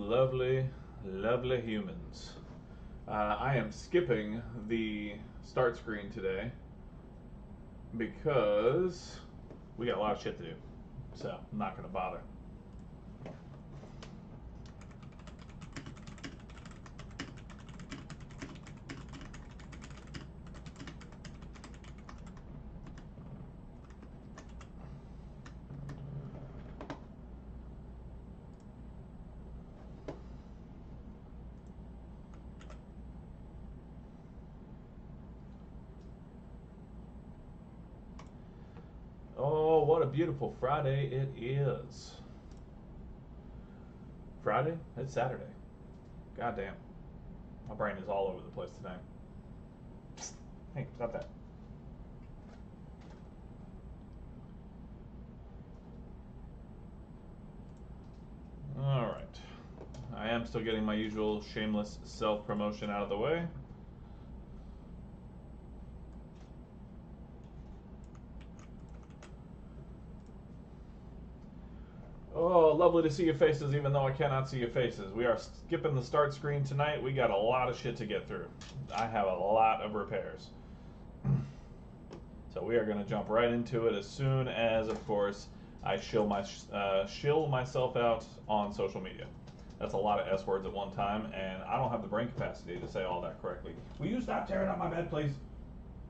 lovely, lovely humans. I am skipping the start screen today because we got a lot of shit to do. So I'm not going to bother. Oh, what a beautiful Friday it is. Friday? It's Saturday. Goddamn. My brain is all over the place today. Hey, stop that. Alright. I am still getting my usual shameless self-promotion out of the way. Oh, lovely to see your faces, even though I cannot see your faces. We are skipping the start screen tonight. We got a lot of shit to get through. I have a lot of repairs. So we are going to jump right into it as soon as, of course, I shill myself out on social media. That's a lot of S words at one time, and I don't have the brain capacity to say all that correctly. Will you stop tearing up my bed, please?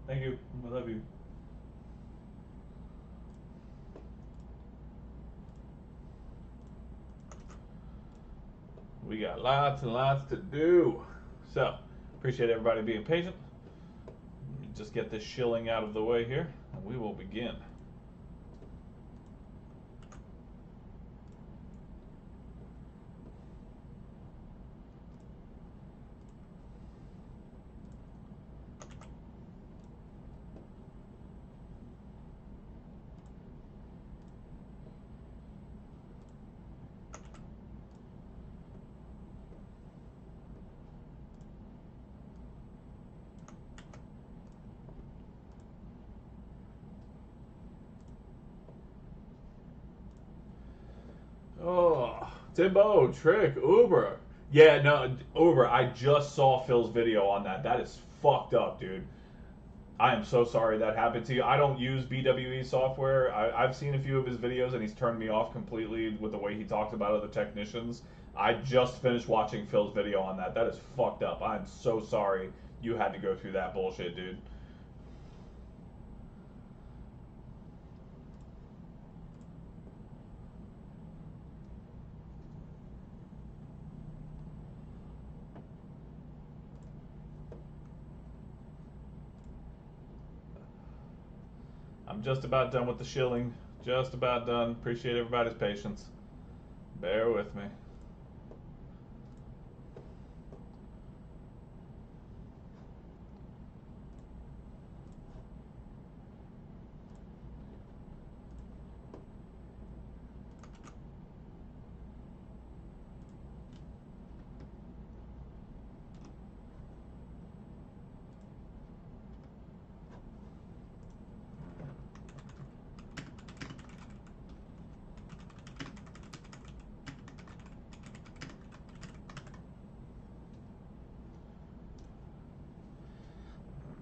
Thank you. I love you. We got lots and lots to do. So, appreciate everybody being patient. Just get this shilling out of the way here, and we will begin. Oh, Timbo, Trick, Uber. Yeah, no, Uber. I just saw Phil's video on that. That is fucked up, dude. I am so sorry that happened to you. I don't use BWE software. I've seen a few of his videos, and he's turned me off completely with the way he talks about other technicians. I just finished watching Phil's video on that. That is fucked up. I'm so sorry you had to go through that bullshit, dude. I'm just about done with the shilling. Just about done. Appreciate everybody's patience. Bear with me.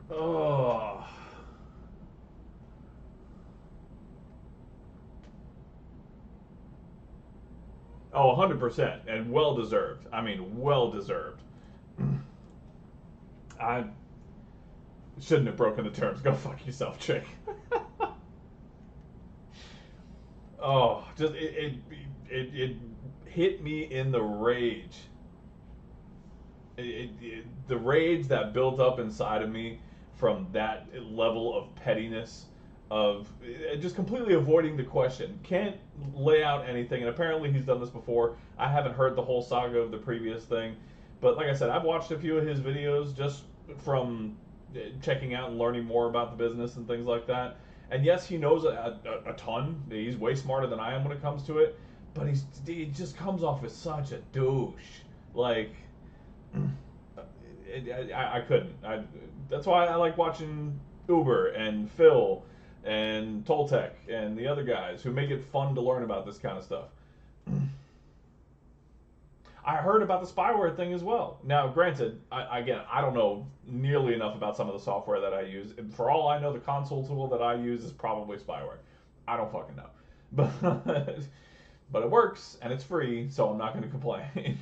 Oh. Oh, 100%. And well deserved. I mean, well deserved. I shouldn't have broken the terms. Go fuck yourself, chick. Oh, just it hit me in the rage. The rage that built up inside of me from that level of pettiness, of just completely avoiding the question. Can't lay out anything, and apparently he's done this before. I haven't heard the whole saga of the previous thing, but like I said, I've watched a few of his videos just from checking out and learning more about the business and things like that. And yes, he knows a ton. He's way smarter than I am when it comes to it, but he just comes off as such a douche. Like, I couldn't. That's why I like watching Uber and Phil and Toltec and the other guys who make it fun to learn about this kind of stuff. I heard about the spyware thing as well. Now, granted, again, I don't know nearly enough about some of the software that I use. For all I know, the console tool that I use is probably spyware. I don't fucking know. But it works, and it's free, so I'm not going to complain.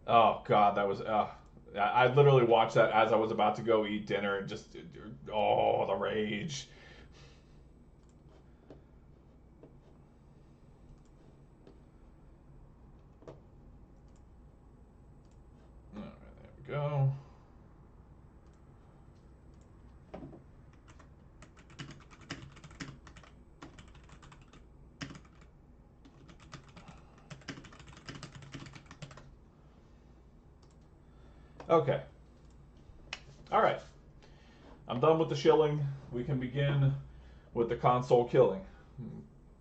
Oh, God, that was... I literally watched that as I was about to go eat dinner, and just... Oh, the rage. All right, there we go. Okay. All right. I'm done with the shilling. We can begin with the console killing.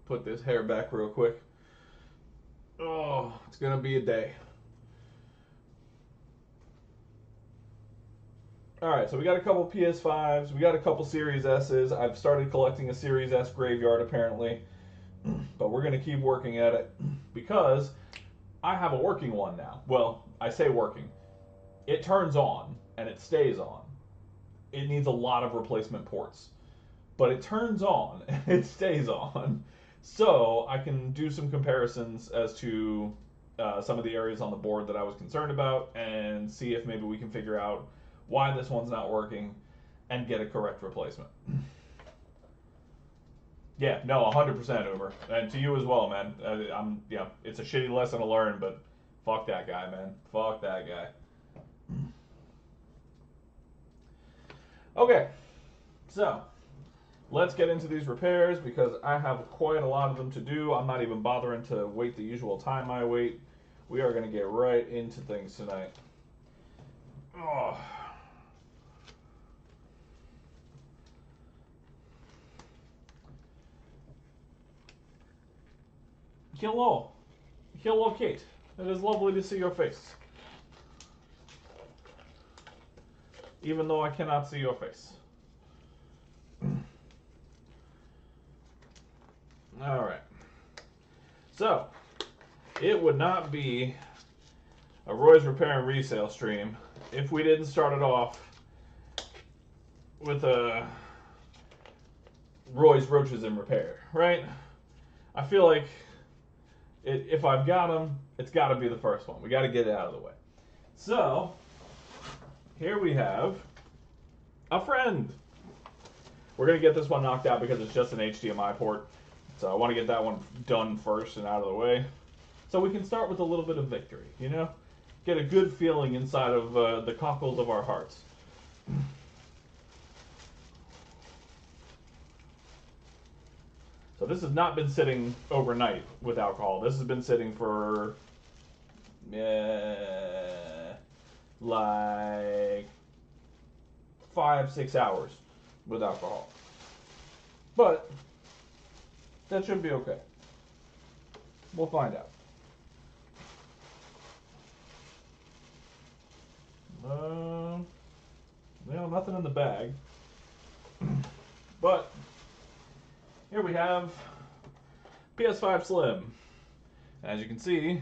Put this hair back real quick. Oh, it's going to be a day. All right, so we got a couple PS5s. We got a couple Series S's. I've started collecting a Series S graveyard, apparently. But we're going to keep working at it because I have a working one now. Well, I say working. It turns on and it stays on. It needs a lot of replacement ports. But it turns on and it stays on. So I can do some comparisons as to some of the areas on the board that I was concerned about and see if maybe we can figure out why this one's not working and get a correct replacement. Yeah, no, 100% Uber. And to you as well, man. It's a shitty lesson to learn, but fuck that guy, man. Fuck that guy. Okay, so let's get into these repairs because I have quite a lot of them to do. I'm not even bothering to wait the usual time I wait. We are going to get right into things tonight. Oh. Hello. Hello, Kate. It is lovely to see your face. Even though I cannot see your face. Alright. So, it would not be a Roy's Repair and Resale stream if we didn't start it off with Roy's Roaches in Repair, right? I feel like if I've got them, it's got to be the first one. We got to get it out of the way. So, here we have a friend. We're going to get this one knocked out because it's just an HDMI port. So I want to get that one done first and out of the way. So we can start with a little bit of victory, you know? Get a good feeling inside of the cockles of our hearts. So this has not been sitting overnight with alcohol. This has been sitting for like 5-6 hours with alcohol. But that should be okay. We'll find out. Nothing in the bag. But here we have PS5 Slim. As you can see,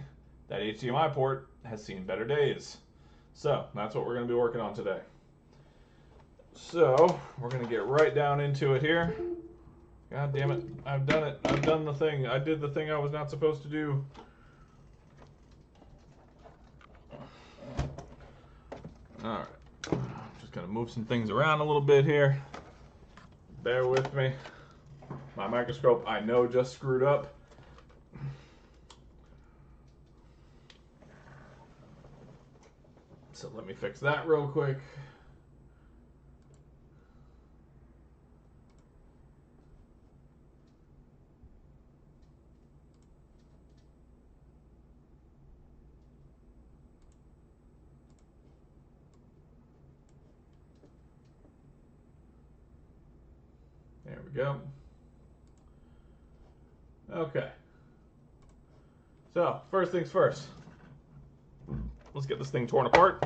that HDMI port has seen better days. So that's what we're going to be working on today. So we're going to get right down into it here. God damn it. I've done it. I've done the thing. I did the thing I was not supposed to do. Alright. Just going to move some things around a little bit here. Bear with me. My microscope, I know, just screwed up. So let me fix that real quick. There we go. Okay. So, first things first. Let's get this thing torn apart.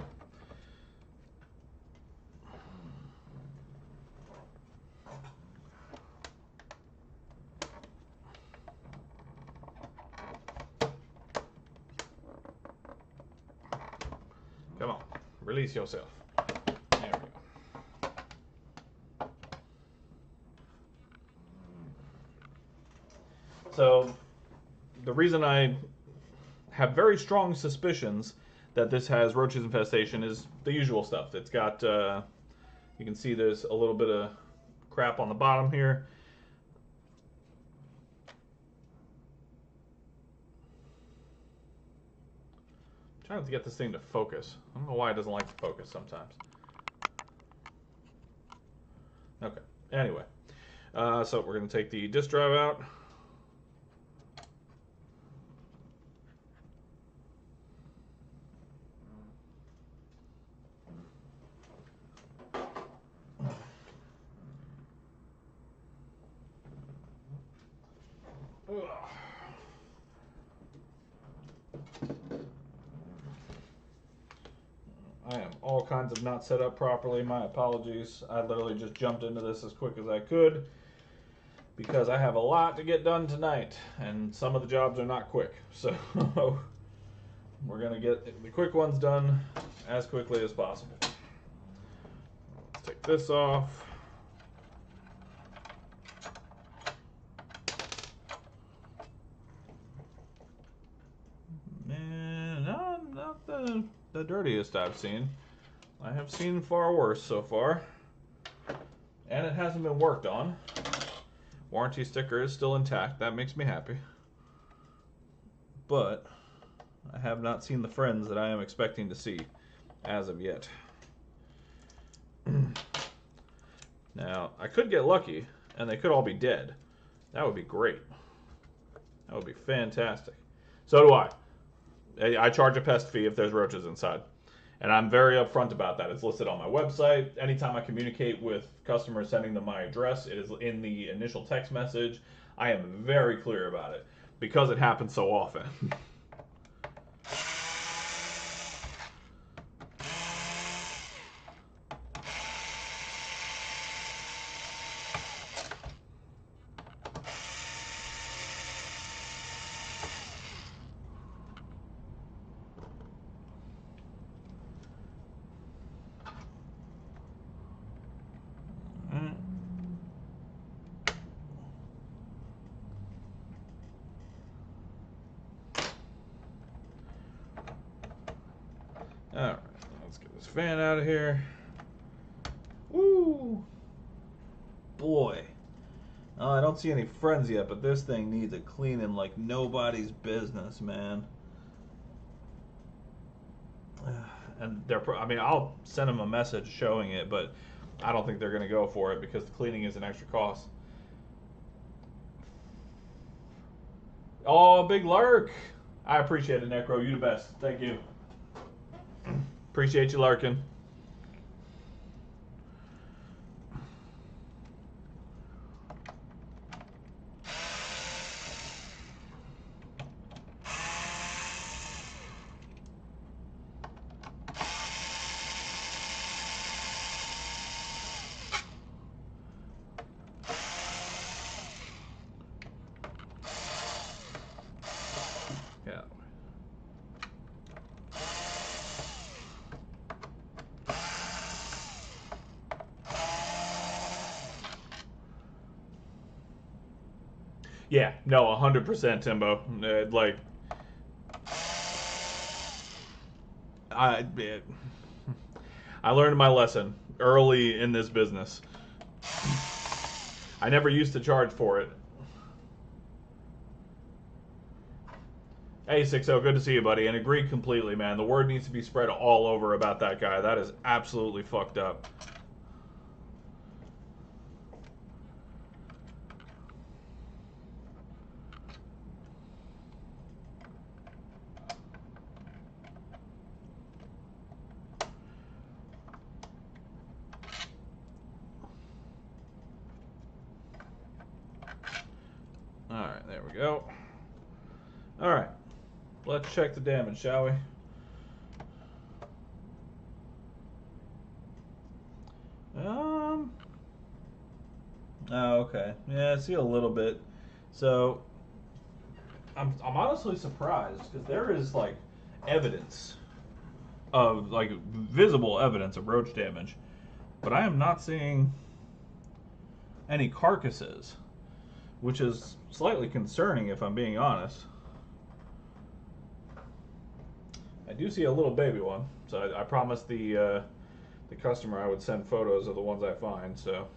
Release yourself. There we go. So, the reason I have very strong suspicions that this has roaches infestation is the usual stuff. It's got, you can see there's a little bit of crap on the bottom here. I'm trying to get this thing to focus. I don't know why it doesn't like to focus sometimes. Okay, anyway. So we're going to take the disk drive out. I am all kinds of not set up properly. My apologies. I literally just jumped into this as quick as I could because I have a lot to get done tonight, and some of the jobs are not quick. So we're going to get the quick ones done as quickly as possible. Let's take this off. Man, no, not the dirtiest I've seen. I have seen far worse so far. And it hasn't been worked on. Warranty sticker is still intact. That makes me happy. But I have not seen the friends that I am expecting to see as of yet. Now, I could get lucky and they could all be dead. That would be great. That would be fantastic. So do I. I charge a pest fee if there's roaches inside. And I'm very upfront about that. It's listed on my website. Anytime I communicate with customers sending them my address, it is in the initial text message. I am very clear about it because it happens so often. Alright, let's get this fan out of here. Woo! Boy. I don't see any friends yet, but this thing needs a cleaning like nobody's business, man. And I mean, I'll send them a message showing it, but I don't think they're going to go for it because the cleaning is an extra cost. Oh, big lurk! I appreciate it, Necro. You the best. Thank you. Appreciate you lurking. Yeah. Yeah, no, 100%, Timbo. Like, I learned my lesson early in this business. I never used to charge for it. Hey, 60, good to see you, buddy. And agreed completely, man. The word needs to be spread all over about that guy. That is absolutely fucked up. Alright, there we go. Alright, let's check the damage, shall we? Oh, okay. Yeah, I see a little bit. So, I'm honestly surprised, because there is, like, evidence of like visible evidence of roach damage, but I am not seeing any carcasses, which is slightly concerning if I'm being honest. I do see a little baby one, so I promised the customer I would send photos of the ones I find, so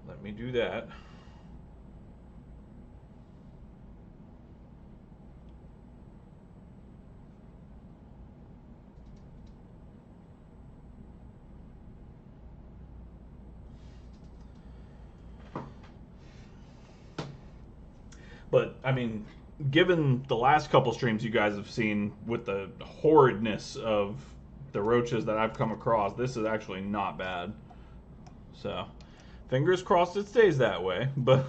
let me do that. But, I mean, given the last couple streams you guys have seen with the horridness of the roaches that I've come across, this is actually not bad. So, fingers crossed it stays that way. But,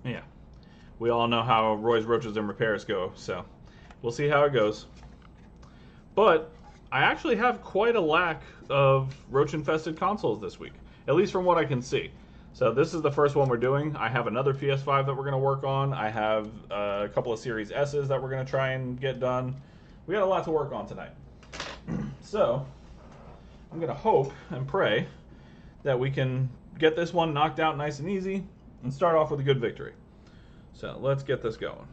yeah, we all know how Roy's Roaches and Repairs go, so we'll see how it goes. But I actually have quite a lack of roach-infested consoles this week, at least from what I can see. So this is the first one we're doing. I have another PS5 that we're going to work on. I have a couple of Series S's that we're going to try and get done. We got a lot to work on tonight. So I'm going to hope and pray that we can get this one knocked out nice and easy and start off with a good victory. So let's get this going.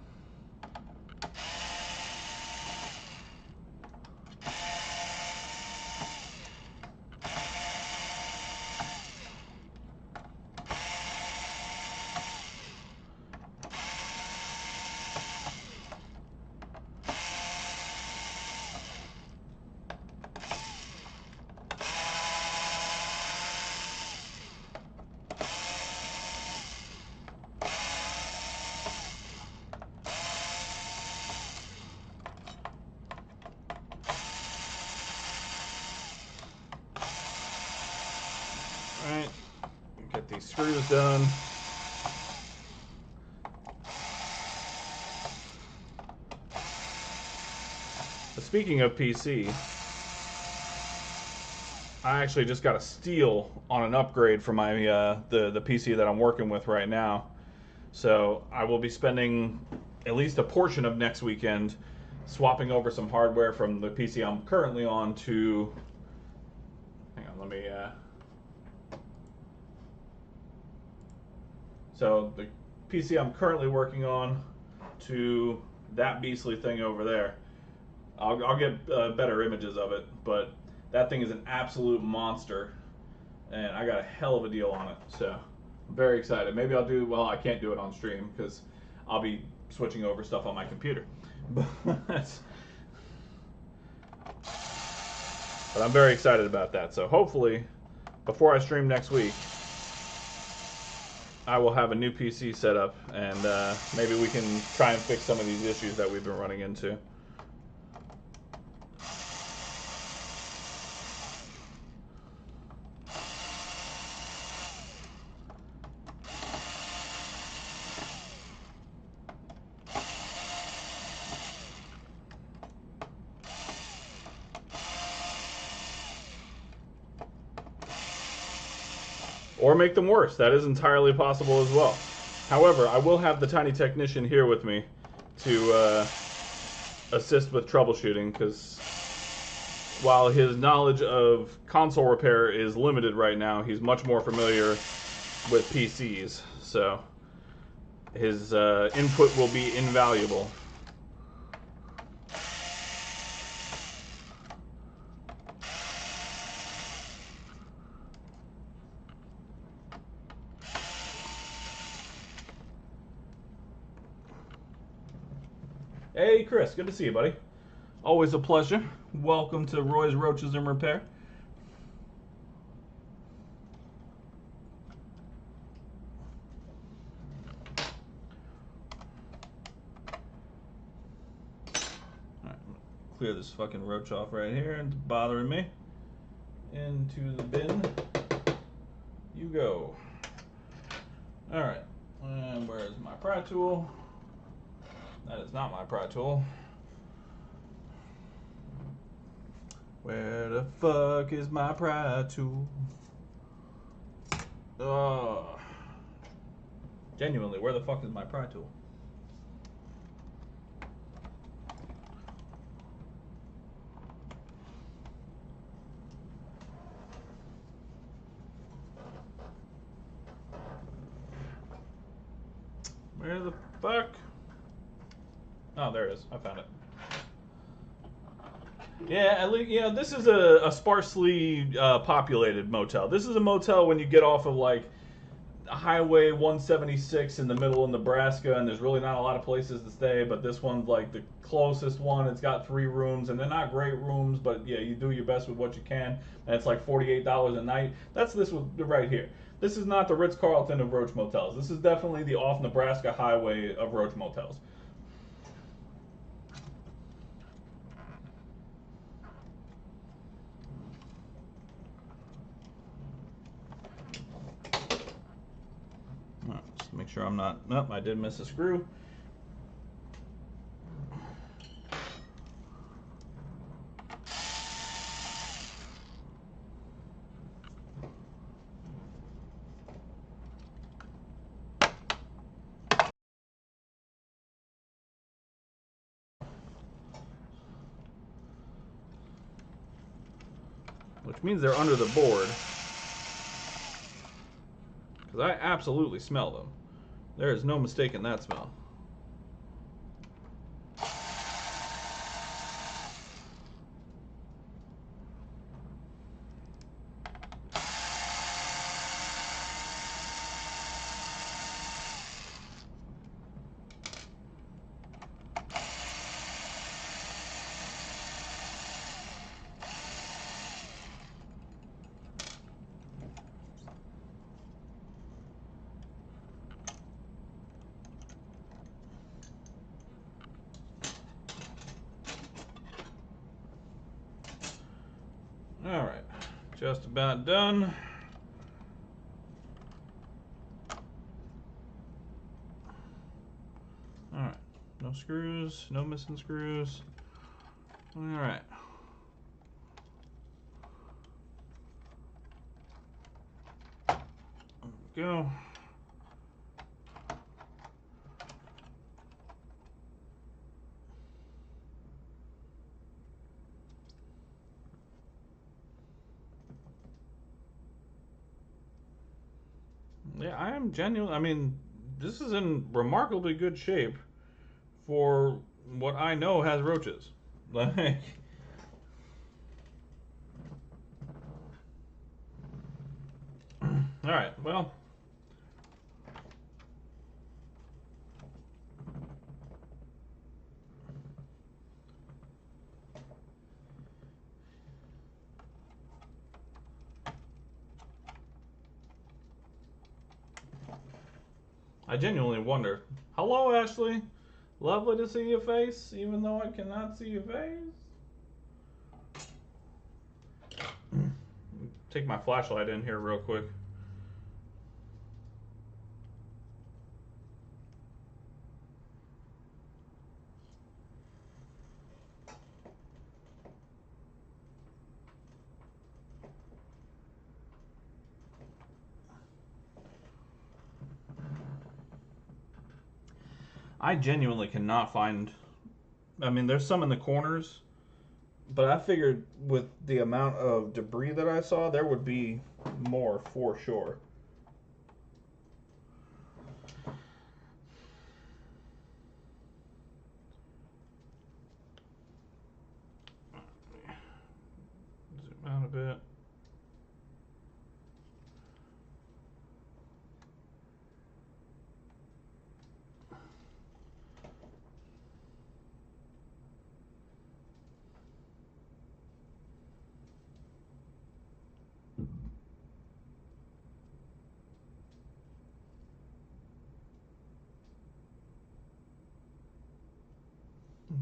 Alright, get these screws done. But speaking of PC, I actually just got a steal on an upgrade for my the PC that I'm working with right now. So I will be spending at least a portion of next weekend swapping over some hardware from the PC I'm currently on to... Hang on, let me... So the PC I'm currently working on to that beastly thing over there. I'll get better images of it, but that thing is an absolute monster, and I got a hell of a deal on it. So I'm very excited. Maybe I'll do, well, I can't do it on stream because I'll be switching over stuff on my computer. But I'm very excited about that. So hopefully, before I stream next week, I will have a new PC set up, and maybe we can try and fix some of these issues that we've been running into. Or make them worse. That is entirely possible as well. However, I will have the tiny technician here with me to assist with troubleshooting, because while his knowledge of console repair is limited right now, he's much more familiar with PCs. So his input will be invaluable. Hey, Chris, good to see you, buddy. Always a pleasure. Welcome to Roy's Roaches and Repair. Alright, clear this fucking roach off right here and bothering me. Into the bin you go. Alright, and where's my pry tool? That is not my pry tool. Where the fuck is my pry tool? Genuinely, where the fuck is my pry tool? Where the fuck? Oh, there it is. I found it. Yeah, at least this is a sparsely populated motel. This is a motel when you get off of like Highway 176 in the middle of Nebraska, and there's really not a lot of places to stay. But this one's like the closest one. It's got 3 rooms, and they're not great rooms, but yeah, you do your best with what you can. And it's like $48 a night. That's this one right here. This is not the Ritz Carlton of Roach motels. This is definitely the off Nebraska highway of Roach motels. Just make sure I'm not. Nope, I did miss a screw. Which means they're under the board. Because I absolutely smell them. There is no mistaking that smell. Alright, just about done. Alright, no screws, no missing screws. Alright. There we go. Yeah, I am genuine. I mean, this is in remarkably good shape for what I know has roaches. Like, all right, well, I genuinely wonder. Hello, Ashley. Lovely to see your face, even though I cannot see your face. Take my flashlight in here real quick. I genuinely cannot find. I mean, there's some in the corners, but I figured with the amount of debris that I saw, there would be more for sure. Zoom out a bit.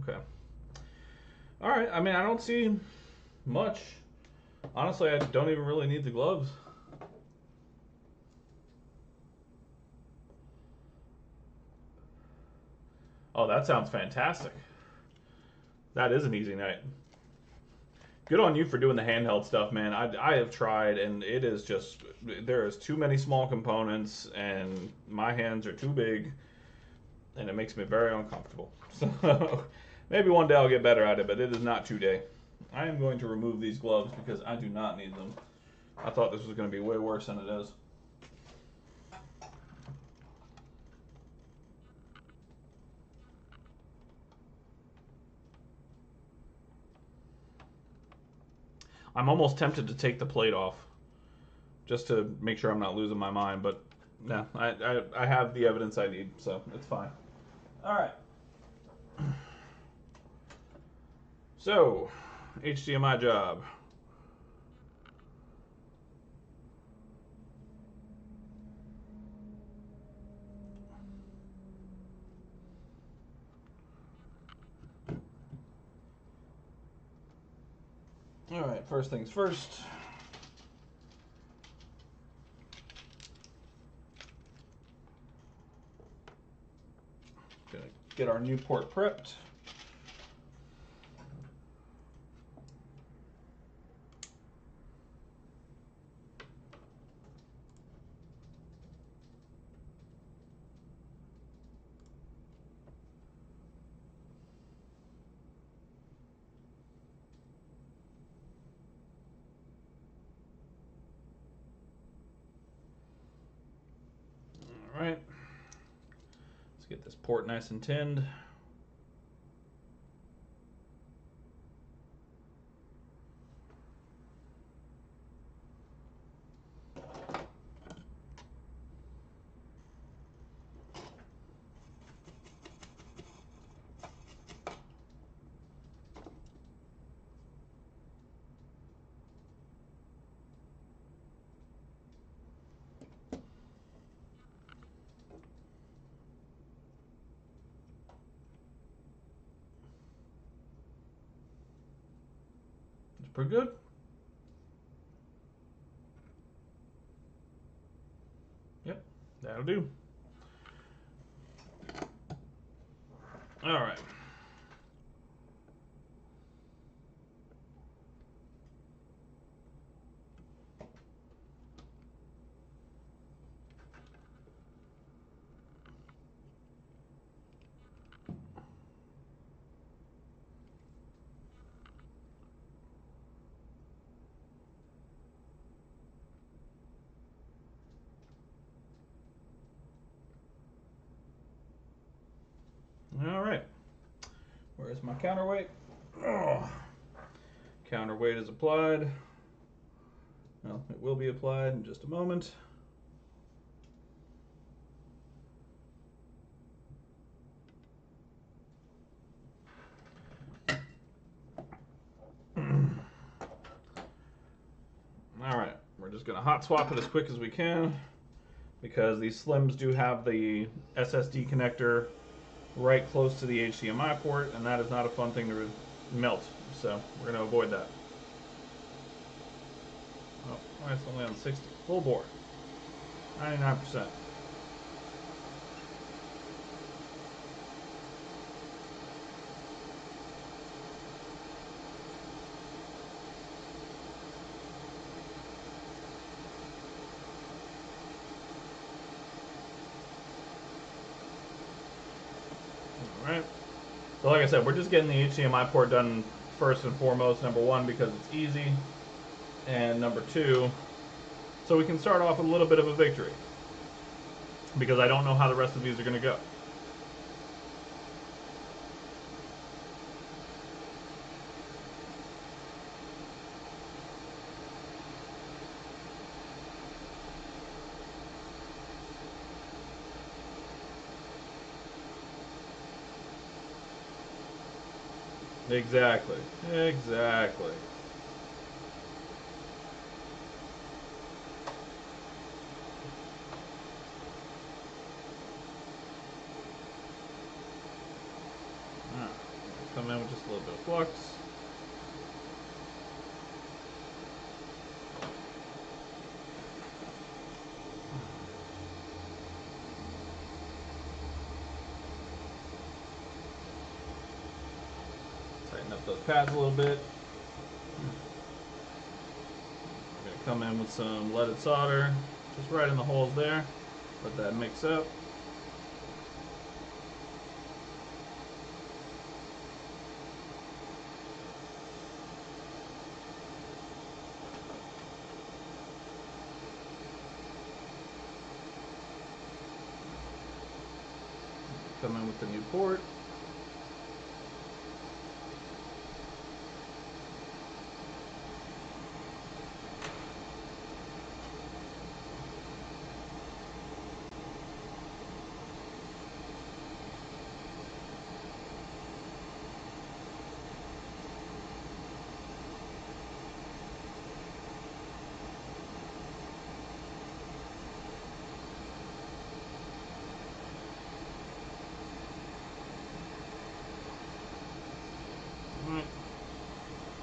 Okay. All right. I mean, I don't see much. Honestly, I don't even really need the gloves. Oh, that sounds fantastic. That is an easy night. good on you for doing the handheld stuff, man. I have tried, and it is just, there is too many small components, and my hands are too big, and it makes me very uncomfortable. So maybe one day I'll get better at it, but it is not today. I am going to remove these gloves because I do not need them. I thought this was going to be way worse than it is. I'm almost tempted to take the plate off just to make sure I'm not losing my mind, but no, I have the evidence I need, so it's fine. All right. So, HDMI job. All right, first things first. Gonna get our new port prepped. All right. Let's get this port nice and tinned. It's pretty good. Yep, that'll do. All right. All right. Where's my counterweight? Oh. Counterweight is applied. Well, it will be applied in just a moment. All right, we're just gonna hot swap it as quick as we can because these Slims do have the SSD connector right close to the HDMI port, and that is not a fun thing to melt, so we're gonna avoid that. Oh, it's only on 60. Full bore. 99%. Alright. So like I said, we're just getting the HDMI port done first and foremost. Number one, because it's easy. And number two, so we can start off with a little bit of a victory. Because I don't know how the rest of these are going to go. Exactly. Exactly. Alright. Come in with just a little bit of flux. Tighten up those pads a little bit. Come in with some leaded solder, just right in the holes there. Let that mix up. Come in with the new port.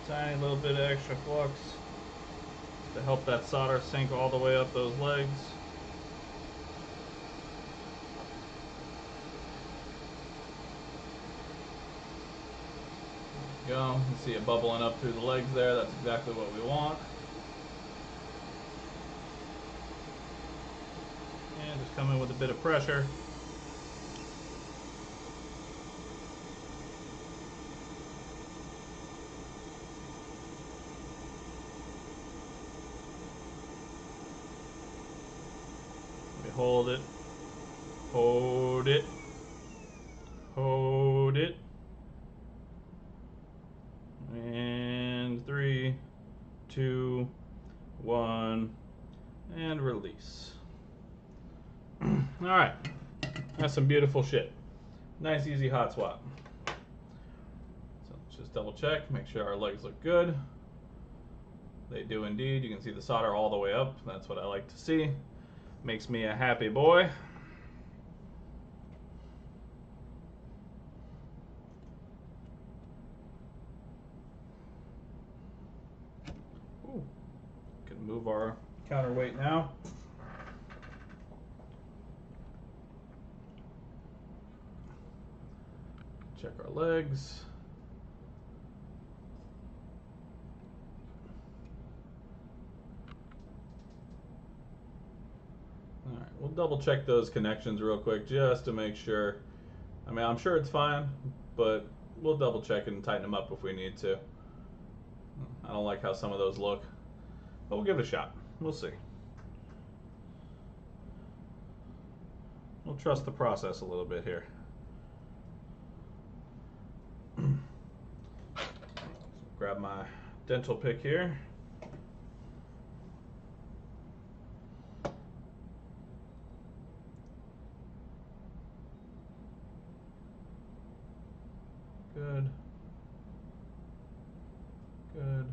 Tiny little bit of extra flux to help that solder sink all the way up those legs. There you go. You can see it bubbling up through the legs there. That's exactly what we want. And just come in with a bit of pressure. Hold it, hold it, hold it, and 3, 2, 1, and release. All right, that's some beautiful shit. Nice, easy hot swap. So let's just double check, make sure our legs look good. They do indeed. You can see the solder all the way up. That's what I like to see. Makes me a happy boy. Ooh. Can move our counterweight now. Check our legs. All right, we'll double check those connections real quick just to make sure. I mean, I'm sure it's fine, but we'll double check and tighten them up if we need to. I don't like how some of those look, but we'll give it a shot. We'll see. We'll trust the process a little bit here. Grab my dental pick here. Good. Good.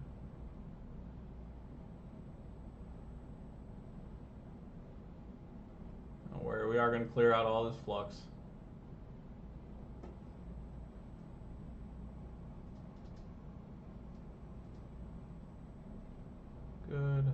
Don't worry, we are going to clear out all this flux. Good.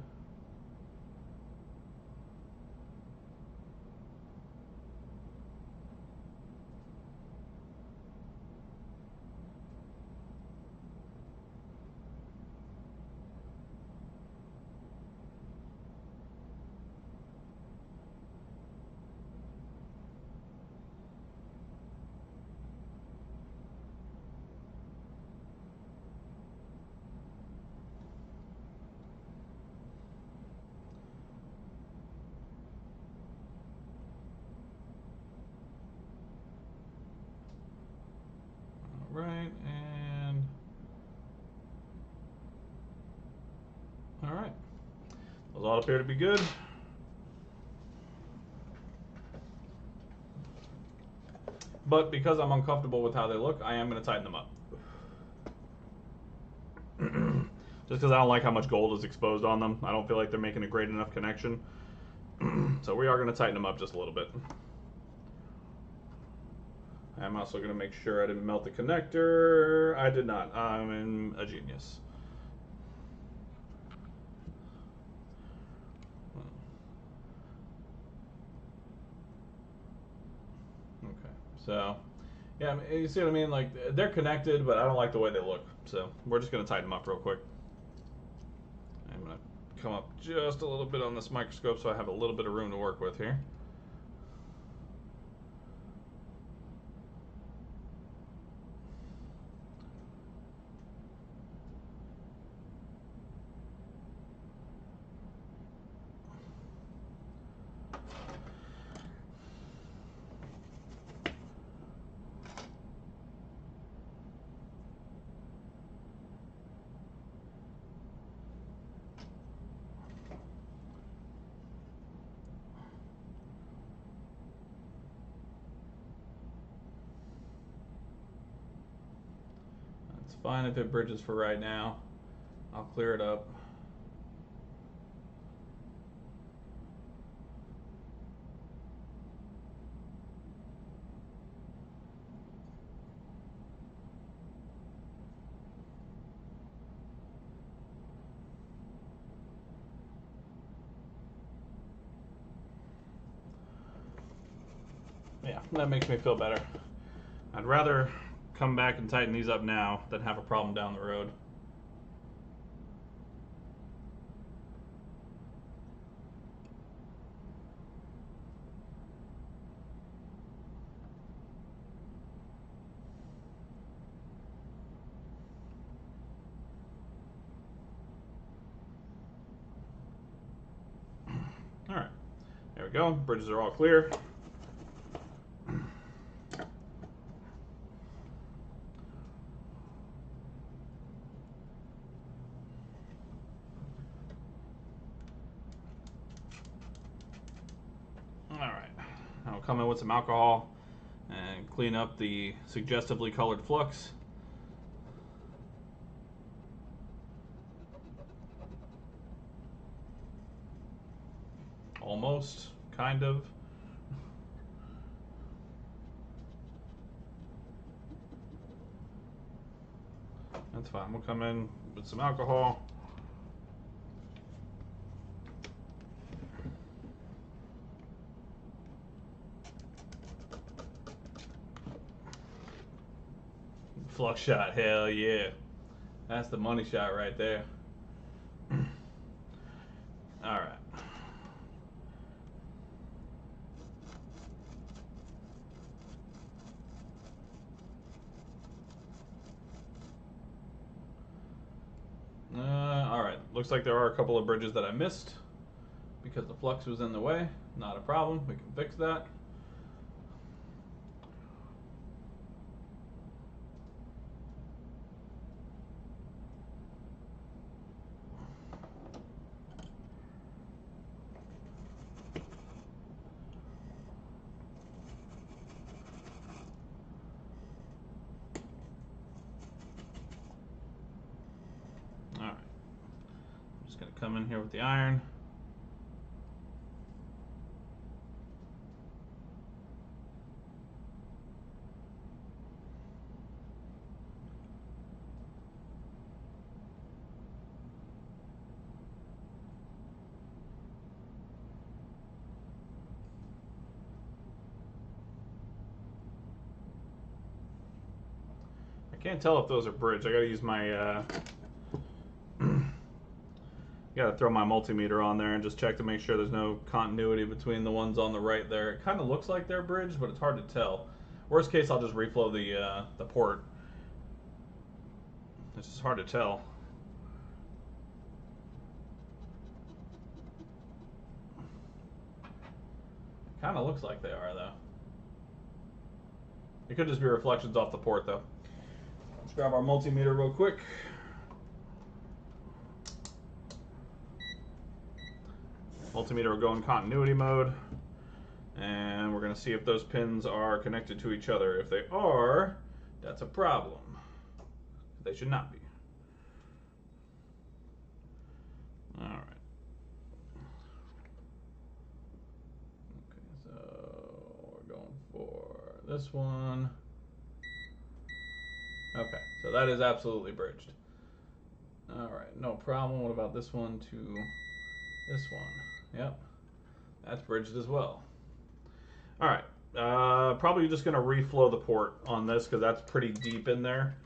Right, and all right. Those all appear to be good. But because I'm uncomfortable with how they look, I am going to tighten them up. Just because I don't like how much gold is exposed on them. I don't feel like they're making a great enough connection. So we are going to tighten them up just a little bit. I'm also going to make sure I didn't melt the connector. I did not. I'm a genius. Okay, so yeah, you see what I mean? Like, they're connected, but I don't like the way they look. So we're just going to tighten them up real quick. I'm going to come up just a little bit on this microscope so I have a little bit of room to work with here. It's fine if it bridges for right now. I'll clear it up. Yeah, that makes me feel better. I'd rather come back and tighten these up now than have a problem down the road. All right, there we go. Bridges are all clear. Alright, now we'll come in with some alcohol and clean up the suggestively colored flux. Almost, kind of. That's fine, we'll come in with some alcohol. Flux shot, hell yeah. That's the money shot right there. Alright. Alright, looks like there are a couple of bridges that I missed because the flux was in the way. Not a problem, we can fix that. Alright, I'm just going to come in here with the iron. I can't tell if those are bridged. I gotta use my gotta throw my multimeter on there and just check to make sure there's no continuity between the ones on the right there. It kind of looks like they're bridged, but it's hard to tell. Worst case, I'll just reflow the port. It's just hard to tell. Kind of looks like they are, though. It could just be reflections off the port, though. Let's grab our multimeter real quick. Multimeter will go in continuity mode. And we're going to see if those pins are connected to each other. If they are, that's a problem. They should not be. All right. Okay, so we're going for this one. Okay, so that is absolutely bridged. All right, no problem. What about this one to this one? Yep, that's bridged as well. All right, probably just going to reflow the port on this because that's pretty deep in there.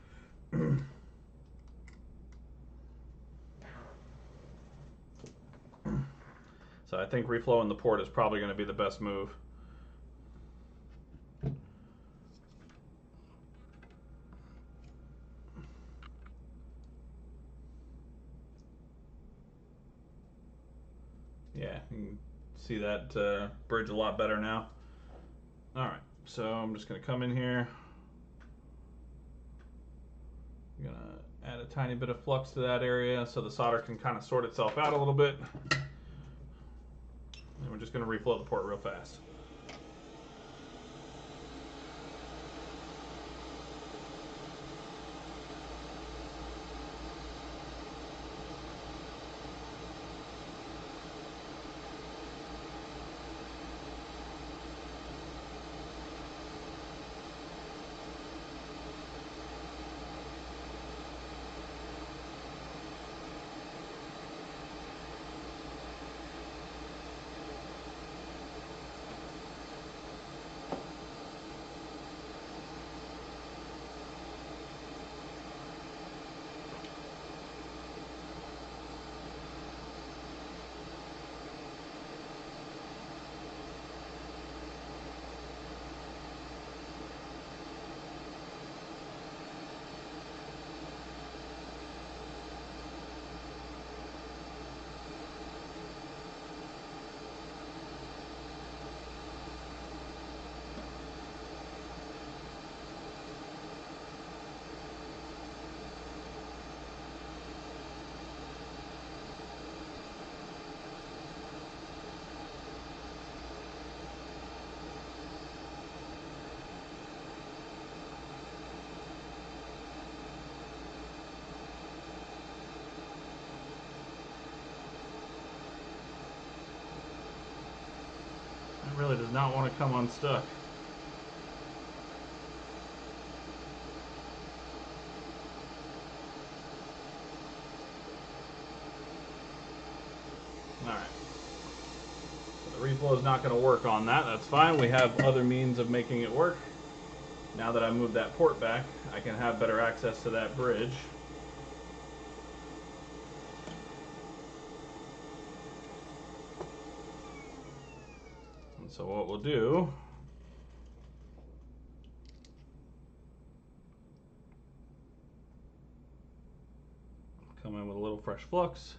So I think reflowing the port is probably going to be the best move. Yeah, you can see that bridge a lot better now. All right, so I'm just going to come in here. I'm going to add a tiny bit of flux to that area so the solder can kind of sort itself out a little bit. And we're just going to reflow the port real fast. It really does not want to come unstuck. Alright. So the reflow is not going to work on that. That's fine. We have other means of making it work. Now that I moved that port back, I can have better access to that bridge. And so what we'll do, come in with a little fresh flux.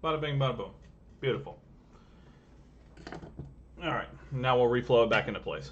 Bada bing, bada boom. Beautiful. All right, now we'll reflow it back into place.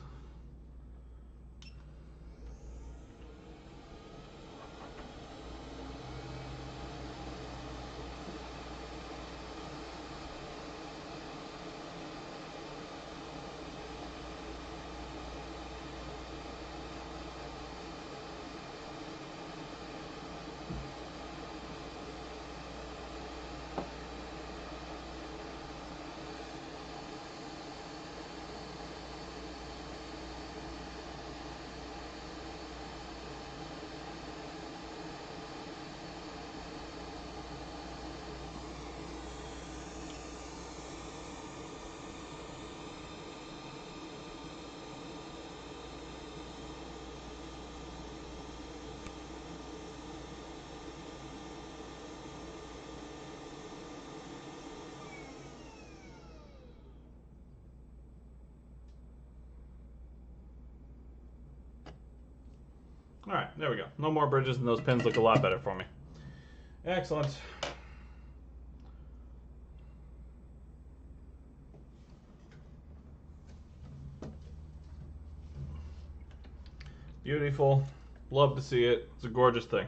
All right, there we go. No more bridges, and those pins look a lot better for me. Excellent. Beautiful. Love to see it. It's a gorgeous thing.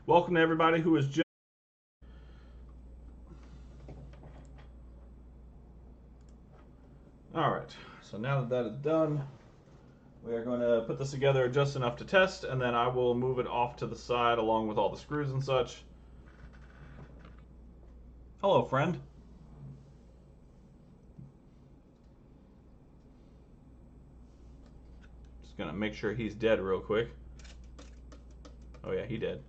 Welcome to everybody who is just... All right, so now that that is done, we are going to put this together just enough to test, and then I will move it off to the side along with all the screws and such. Hello, friend. Just going to make sure he's dead real quick. Oh yeah, he dead.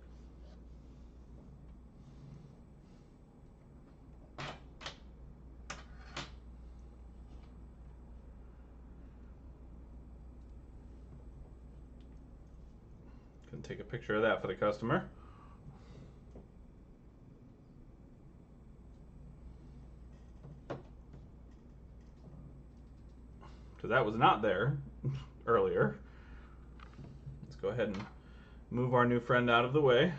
and take a picture of that for the customer. Because that was not there earlier. Let's go ahead and move our new friend out of the way.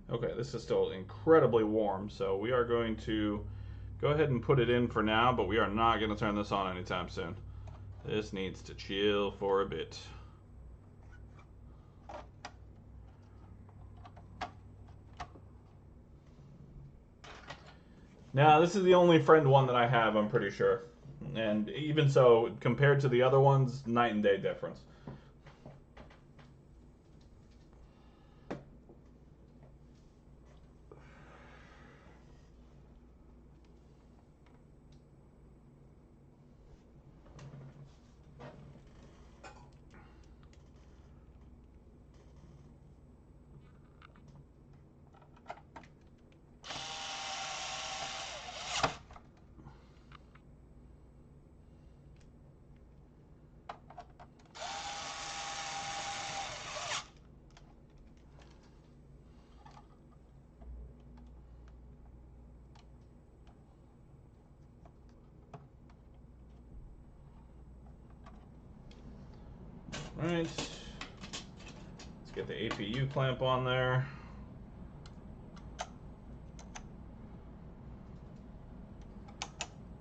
Okay, this is still incredibly warm, so we are going to go ahead and put it in for now, but we are not going to turn this on anytime soon. This needs to chill for a bit. Now, this is the only friend one that I have, I'm pretty sure. And even so, compared to the other ones, night and day difference. Right. Let's get the APU clamp on there.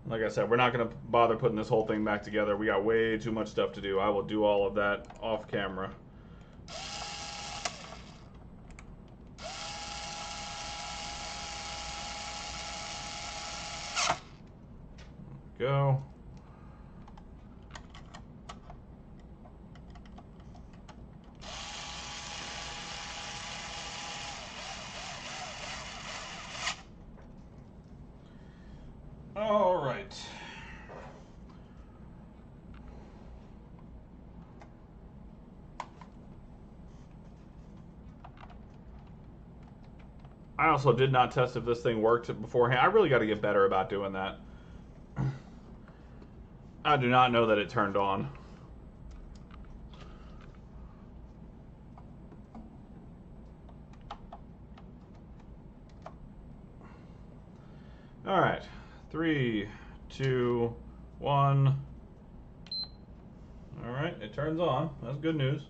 Like I said, we're not going to bother putting this whole thing back together. We got way too much stuff to do. I will do all of that off camera. Go. All right. I also did not test if this thing worked beforehand. I really got to get better about doing that. I do not know that it turned on. All right, 3, 2, 1. All right, it turns on. That's good news.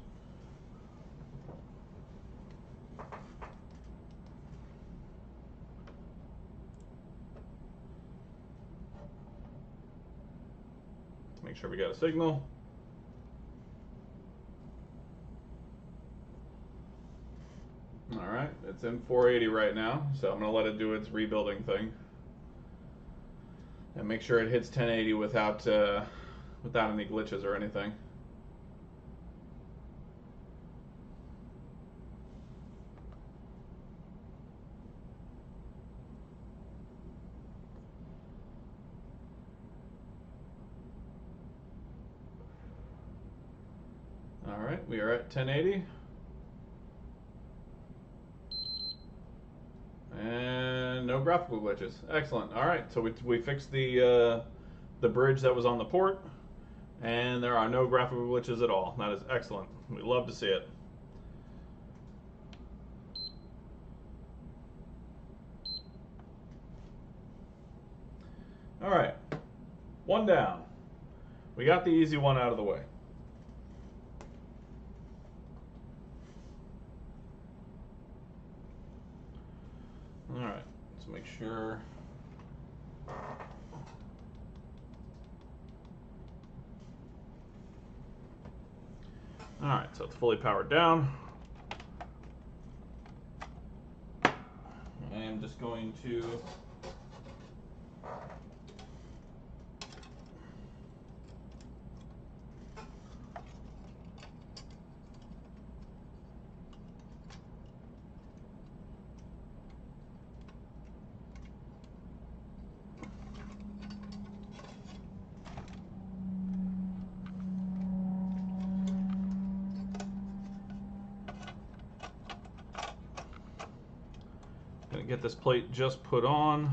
Make sure we got a signal. All right, it's in 480 right now, so I'm going to let it do its rebuilding thing. And make sure it hits 1080 without any glitches or anything. All right, we are at 1080. And no graphical glitches. Excellent. All right, so we fixed the bridge that was on the port, and there are no graphical glitches at all. That is excellent. We love to see it. All right, one down. We got the easy one out of the way. All right, let's make sure. All right, so it's fully powered down. I am just going to Gonna get this plate just put on.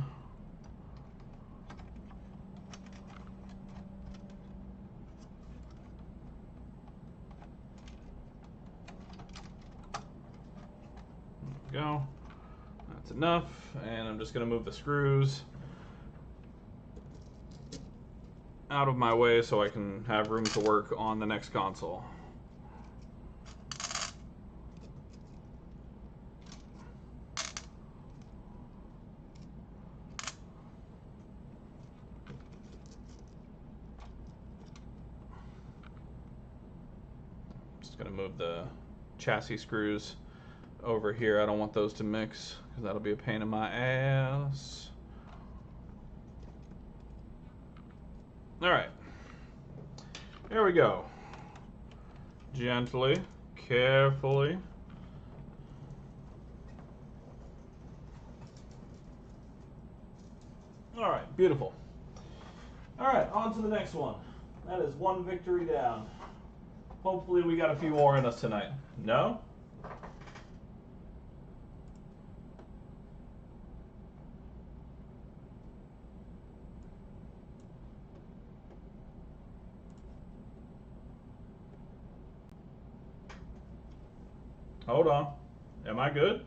There we go. That's enough. And I'm just gonna move the screws out of my way so I can have room to work on the next console. Just gonna move the chassis screws over here. I don't want those to mix because that'll be a pain in my ass. All right, here we go. Gently, carefully. All right, beautiful. All right, on to the next one. That is one victory down. Hopefully we got a few more in us tonight. No? Hold on. Am I good?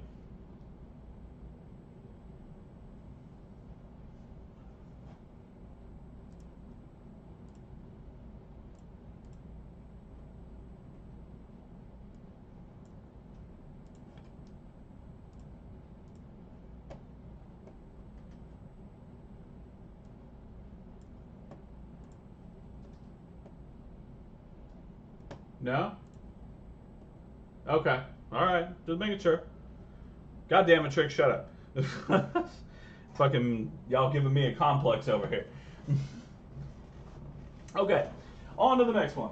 No? Okay. All right. Just making sure. God damn it, Trick, shut up. Fucking y'all giving me a complex over here. Okay. On to the next one.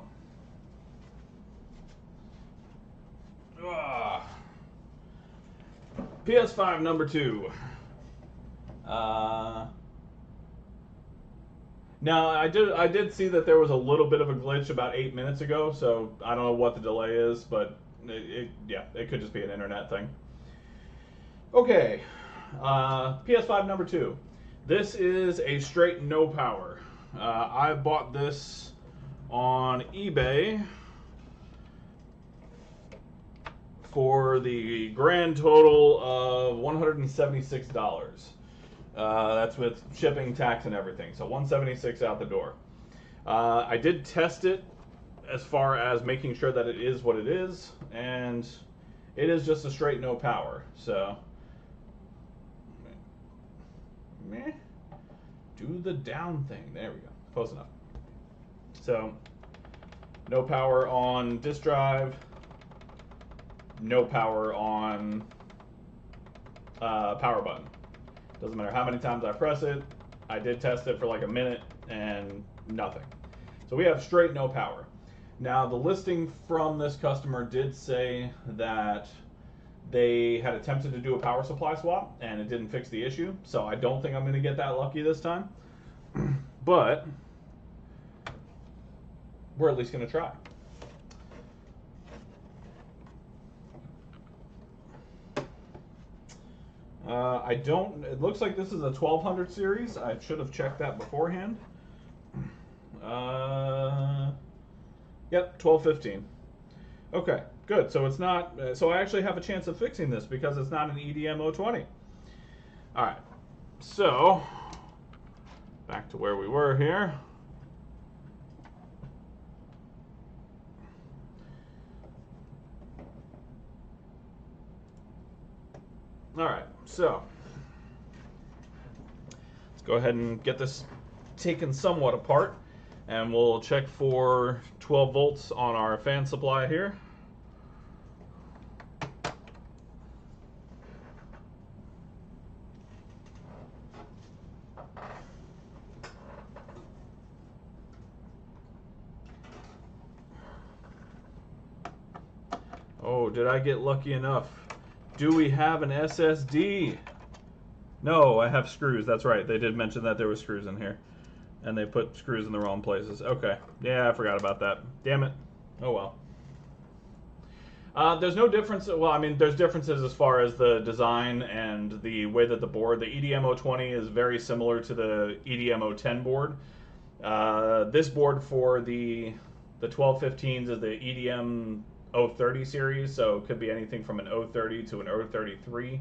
PS5 number 2. Now I did see that there was a little bit of a glitch about 8 minutes ago, so I don't know what the delay is, but it could just be an internet thing. Okay, PS5 number 2. This is a straight no power. I bought this on eBay for the grand total of $176. That's with shipping, tax, and everything. So $176 out the door. I did test it as far as making sure that it is what it is, and it is just a straight no power. So, meh. Do the down thing. There we go. Close enough. So, no power on disk drive. No power on power button. Doesn't matter how many times I press it. I did test it for like a minute and nothing. So we have straight no power. Now the listing from this customer did say that they had attempted to do a power supply swap and it didn't fix the issue. So I don't think I'm going to get that lucky this time. But we're at least going to try. It looks like this is a 1200 series. I should have checked that beforehand. Yep, 1215. Okay, good. So it's not, so I actually have a chance of fixing this because it's not an EDM 020. All right, so back to where we were here. All right, so let's go ahead and get this taken somewhat apart, and we'll check for 12 volts on our fan supply here. Oh, did I get lucky enough? Do we have an SSD? No, I have screws. That's right. They did mention that there were screws in here. And they put screws in the wrong places. Okay. Yeah, I forgot about that. Damn it. Oh well. There's no difference. Well, I mean, there's differences as far as the design and the way that the board. The EDM-020 is very similar to the EDM-010 board. This board for the 1215s is the EDM-030 series, so it could be anything from an 030 to an 033.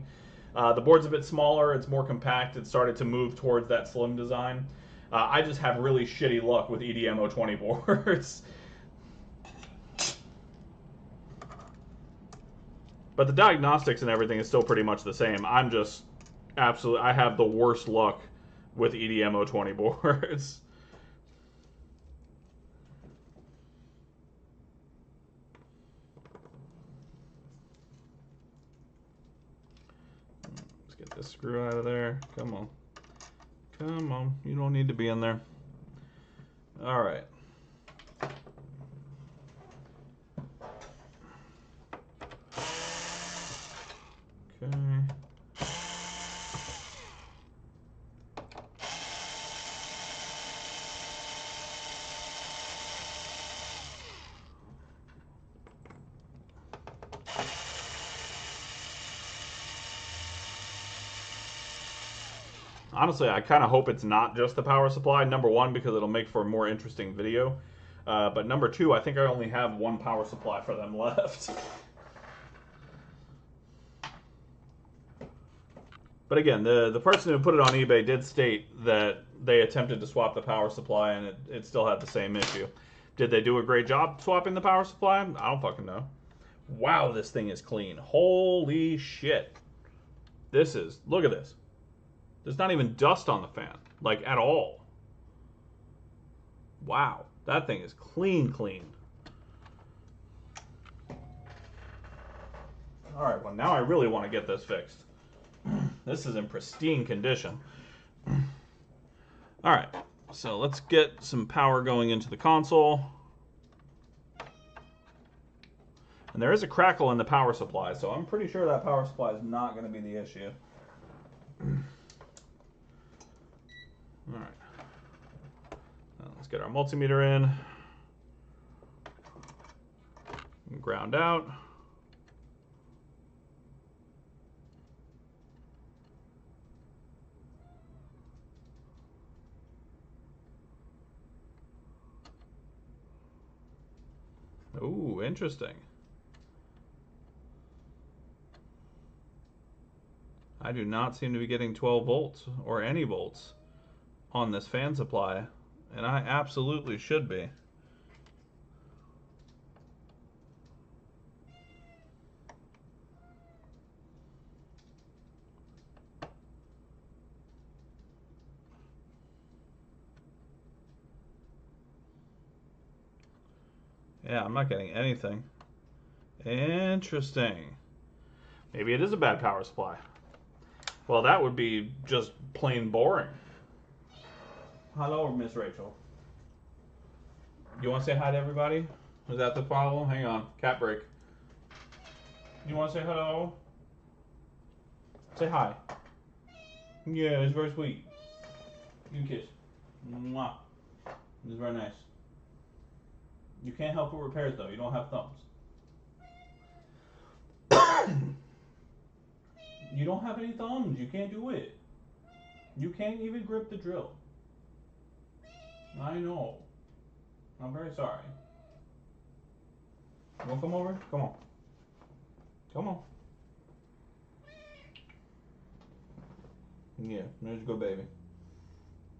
The board's a bit smaller. It's more compact. It started to move towards that slim design. I just have really shitty luck with EDM-020 boards. But the diagnostics and everything is still pretty much the same. I'm just absolutely, I have the worst luck with EDM-020 boards. Let's get this screw out of there. Come on. Come on. You don't need to be in there. All right. Okay. Honestly, I kind of hope it's not just the power supply. Number one, because it'll make for a more interesting video. But number two, I think I only have one power supply for them left. But again, the person who put it on eBay did state that they attempted to swap the power supply and it still had the same issue. Did they do a great job swapping the power supply? I don't fucking know. Wow, this thing is clean. Holy shit. This is, look at this. There's not even dust on the fan, like at all. Wow, that thing is clean, clean. All right, well now I really want to get this fixed. This is in pristine condition. All right, so let's get some power going into the console. And there is a crackle in the power supply, so I'm pretty sure that power supply is not going to be the issue. All right, now let's get our multimeter in. And ground out. Ooh, interesting. I do not seem to be getting 12 volts or any volts on this fan supply, and I absolutely should be. Yeah, I'm not getting anything. Interesting. Maybe it is a bad power supply. Well, that would be just plain boring. Hello, Miss Rachel. You want to say hi to everybody? Is that the problem? Hang on. Cat break. You want to say hello? Say hi. Yeah, it's very sweet. You kiss. Mwah. It's very nice. You can't help with repairs, though. You don't have thumbs. You don't have any thumbs. You can't do it. You can't even grip the drill. I know. I'm very sorry. You want to come over? Come on. Come on. Yeah, there's a good baby.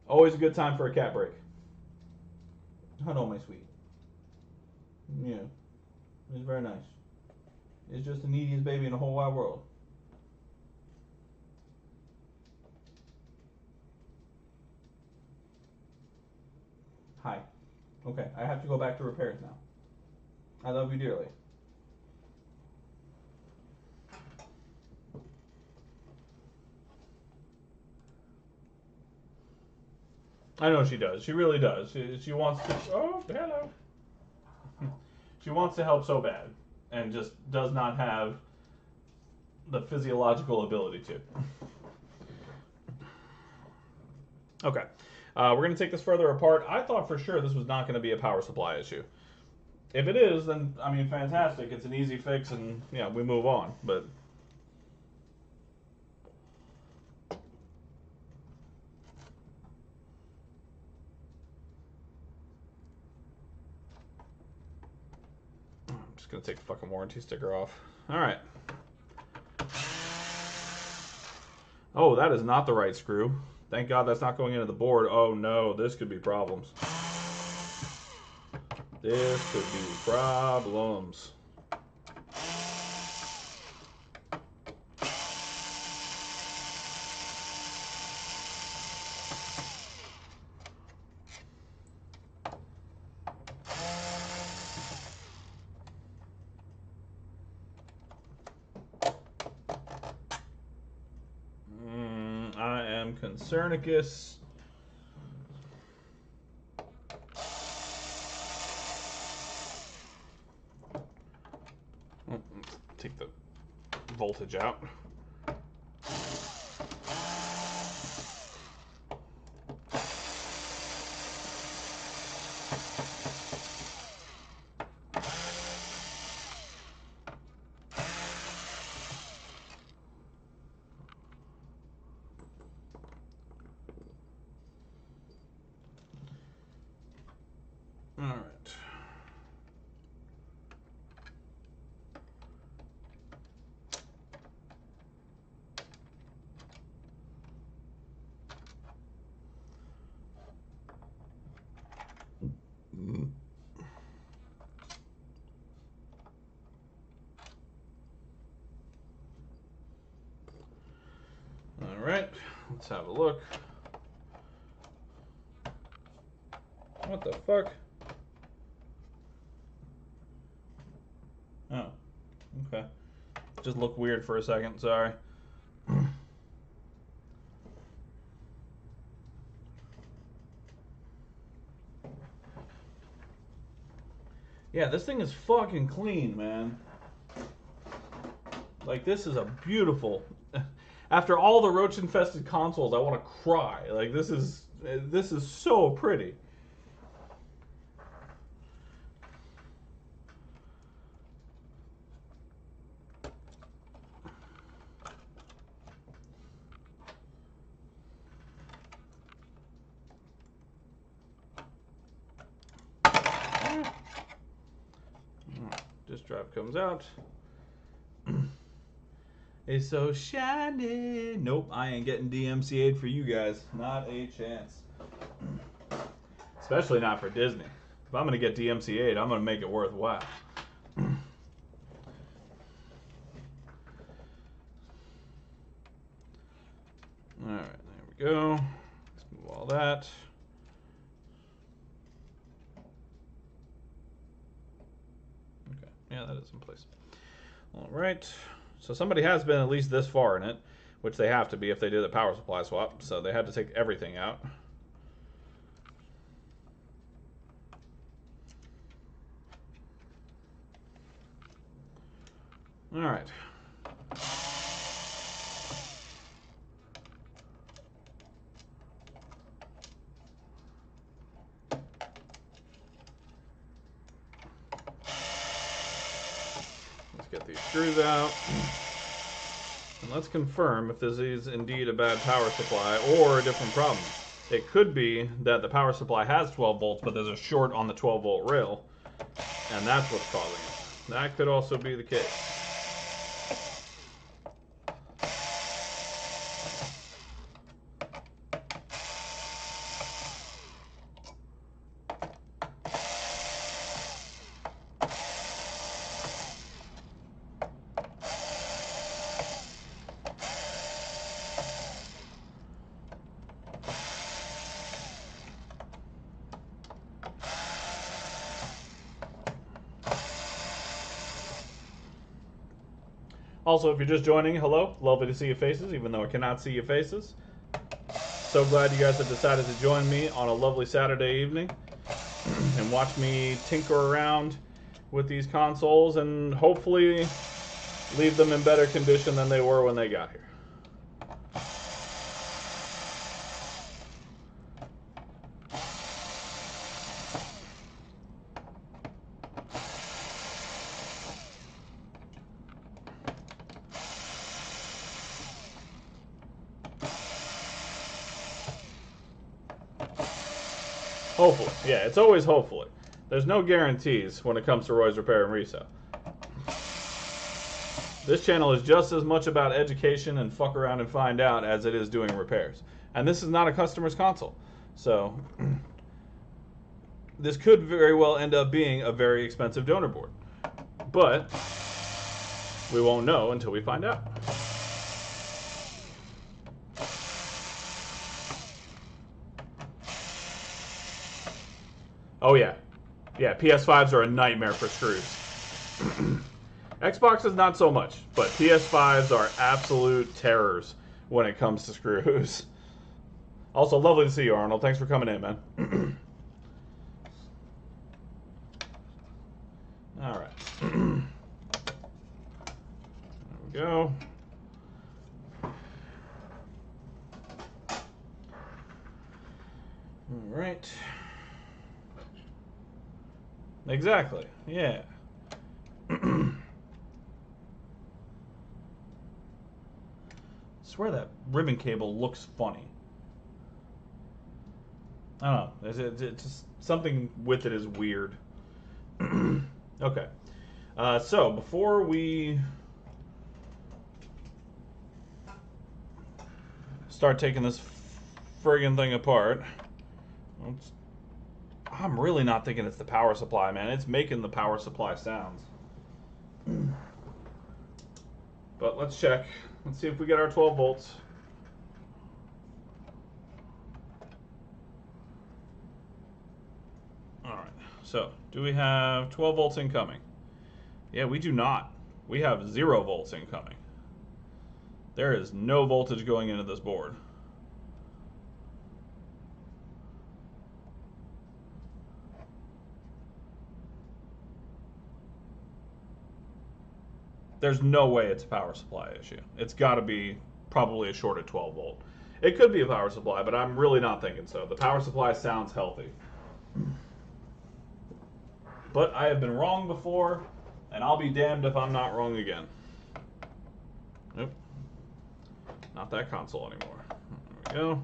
Always a good time for a cat break. Hello, my sweet. Yeah, it's very nice. It's just the neediest baby in the whole wide world. Hi. Okay, I have to go back to repairs now. I love you dearly. I know she does. She really does. She wants to. Oh, hello. She wants to help so bad, and just does not have the physiological ability to. Okay, we're going to take this further apart. I thought for sure this was not going to be a power supply issue. If it is, then I mean, fantastic. It's an easy fix, and yeah, we move on. But I'm just gonna take the fucking warranty sticker off. All right. Oh, that is not the right screw. Thank God that's not going into the board. Oh no, this could be problems. This could be problems. I am Concernicus. Let's take the voltage out. All right. All right, let's have a look. What the fuck? Oh, okay. Just looked weird for a second, sorry. Yeah, this thing is fucking clean, man. Like, this is a beautiful... After all the roach-infested consoles, I want to cry. Like, this is so pretty. Disk drive comes out. It's so shiny. Nope, I ain't getting DMCA'd for you guys. Not a chance. Especially not for Disney. If I'm going to get DMCA'd, I'm going to make it worthwhile. Alright, there we go. Let's move all that. Okay, yeah, that is in place. Alright. So somebody has been at least this far in it, which they have to be if they did a power supply swap. So they had to take everything out. All right. Let's get these screws out. And let's confirm if this is indeed a bad power supply or a different problem. It could be that the power supply has 12 volts, but there's a short on the 12 volt rail, and that's what's causing it. That could also be the case. Also, if you're just joining, hello. Lovely to see your faces, even though I cannot see your faces. So glad you guys have decided to join me on a lovely Saturday evening and watch me tinker around with these consoles and hopefully leave them in better condition than they were when they got here. Hopefully. Yeah, it's always hopefully. There's no guarantees when it comes to Roy's Repair and Resale. This channel is just as much about education and fuck around and find out as it is doing repairs. And this is not a customer's console. So, this could very well end up being a very expensive donor board. But, we won't know until we find out. Oh yeah. Yeah, PS5s are a nightmare for screws. Xboxes not so much, but PS5s are absolute terrors when it comes to screws. Also, lovely to see you, Arnold. Thanks for coming in, man. All right. There we go. All right. Exactly. Yeah. I swear that ribbon cable looks funny. I don't know. It's just something with it is weird. Okay. So before we start taking this friggin' thing apart, I'm really not thinking it's the power supply, man. It's making the power supply sounds. But let's check. Let's see if we get our 12 volts. All right. So, do we have 12 volts incoming? Yeah, we do not. We have 0 volts incoming. There is no voltage going into this board. There's no way it's a power supply issue. It's got to be probably a shorted 12 volt. It could be a power supply, but I'm really not thinking so. The power supply sounds healthy. But I have been wrong before, and I'll be damned if I'm not wrong again. Nope. Not that console anymore. There we go.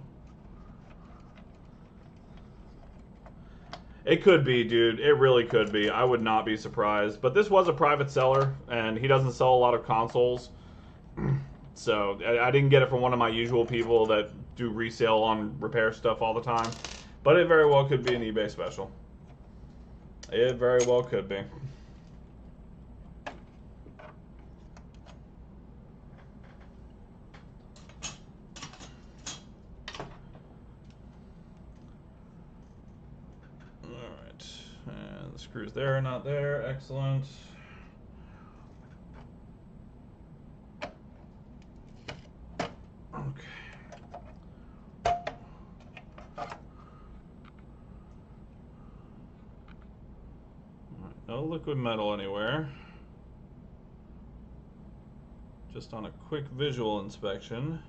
It could be, dude. It really could be. I would not be surprised. But this was a private seller, and he doesn't sell a lot of consoles. So I didn't get it from one of my usual people that do resale on repair stuff all the time. But it very well could be an eBay special. It very well could be. And the screws there, not there. Excellent. Okay. No liquid metal anywhere. Just on a quick visual inspection.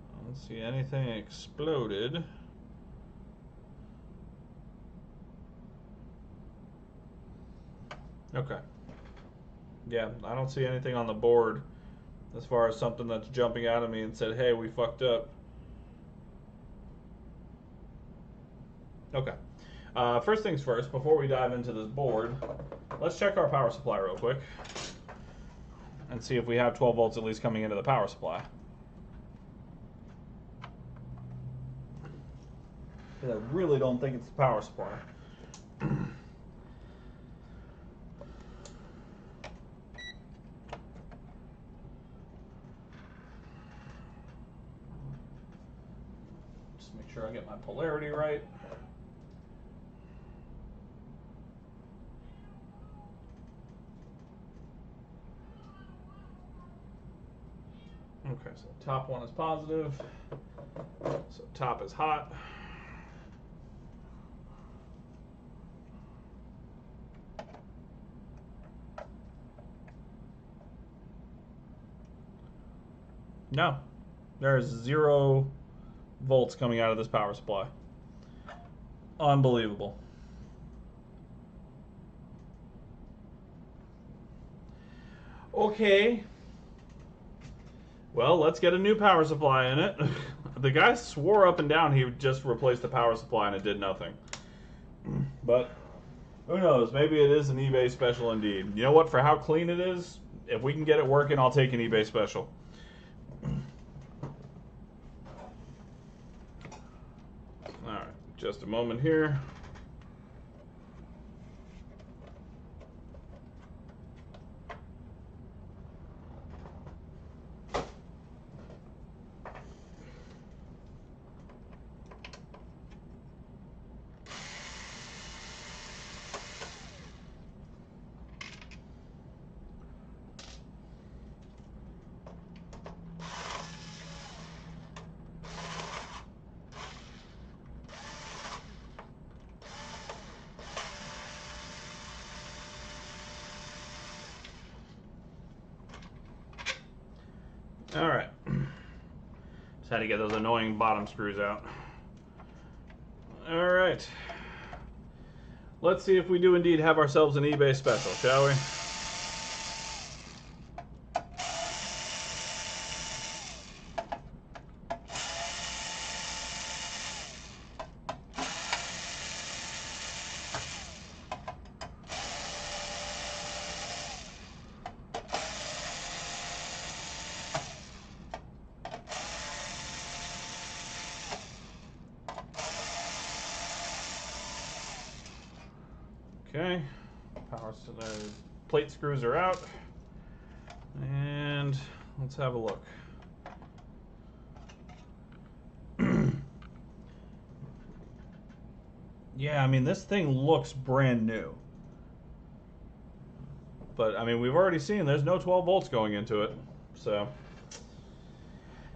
I don't see anything exploded. Okay. Yeah, I don't see anything on the board as far as something that's jumping out at me and said, hey, we fucked up. Okay. First things first, before we dive into this board, let's check our power supply real quick and see if we have 12 volts at least coming into the power supply. Because I really don't think it's the power supply. Just make sure I get my polarity right. Okay, so top one is positive. So top is hot. No, there's 0 volts coming out of this power supply. Unbelievable. Okay. Well, let's get a new power supply in it. The guy swore up and down he just replaced the power supply and it did nothing. But who knows? Maybe it is an eBay special indeed. You know what? For how clean it is, if we can get it working, I'll take an eBay special. Alright, just a moment here. Alright. Just had to get those annoying bottom screws out. Alright. Let's see if we do indeed have ourselves an eBay special, shall we? Okay, plate screws are out, and let's have a look. Yeah, I mean, this thing looks brand new. But, I mean, we've already seen there's no 12 volts going into it, so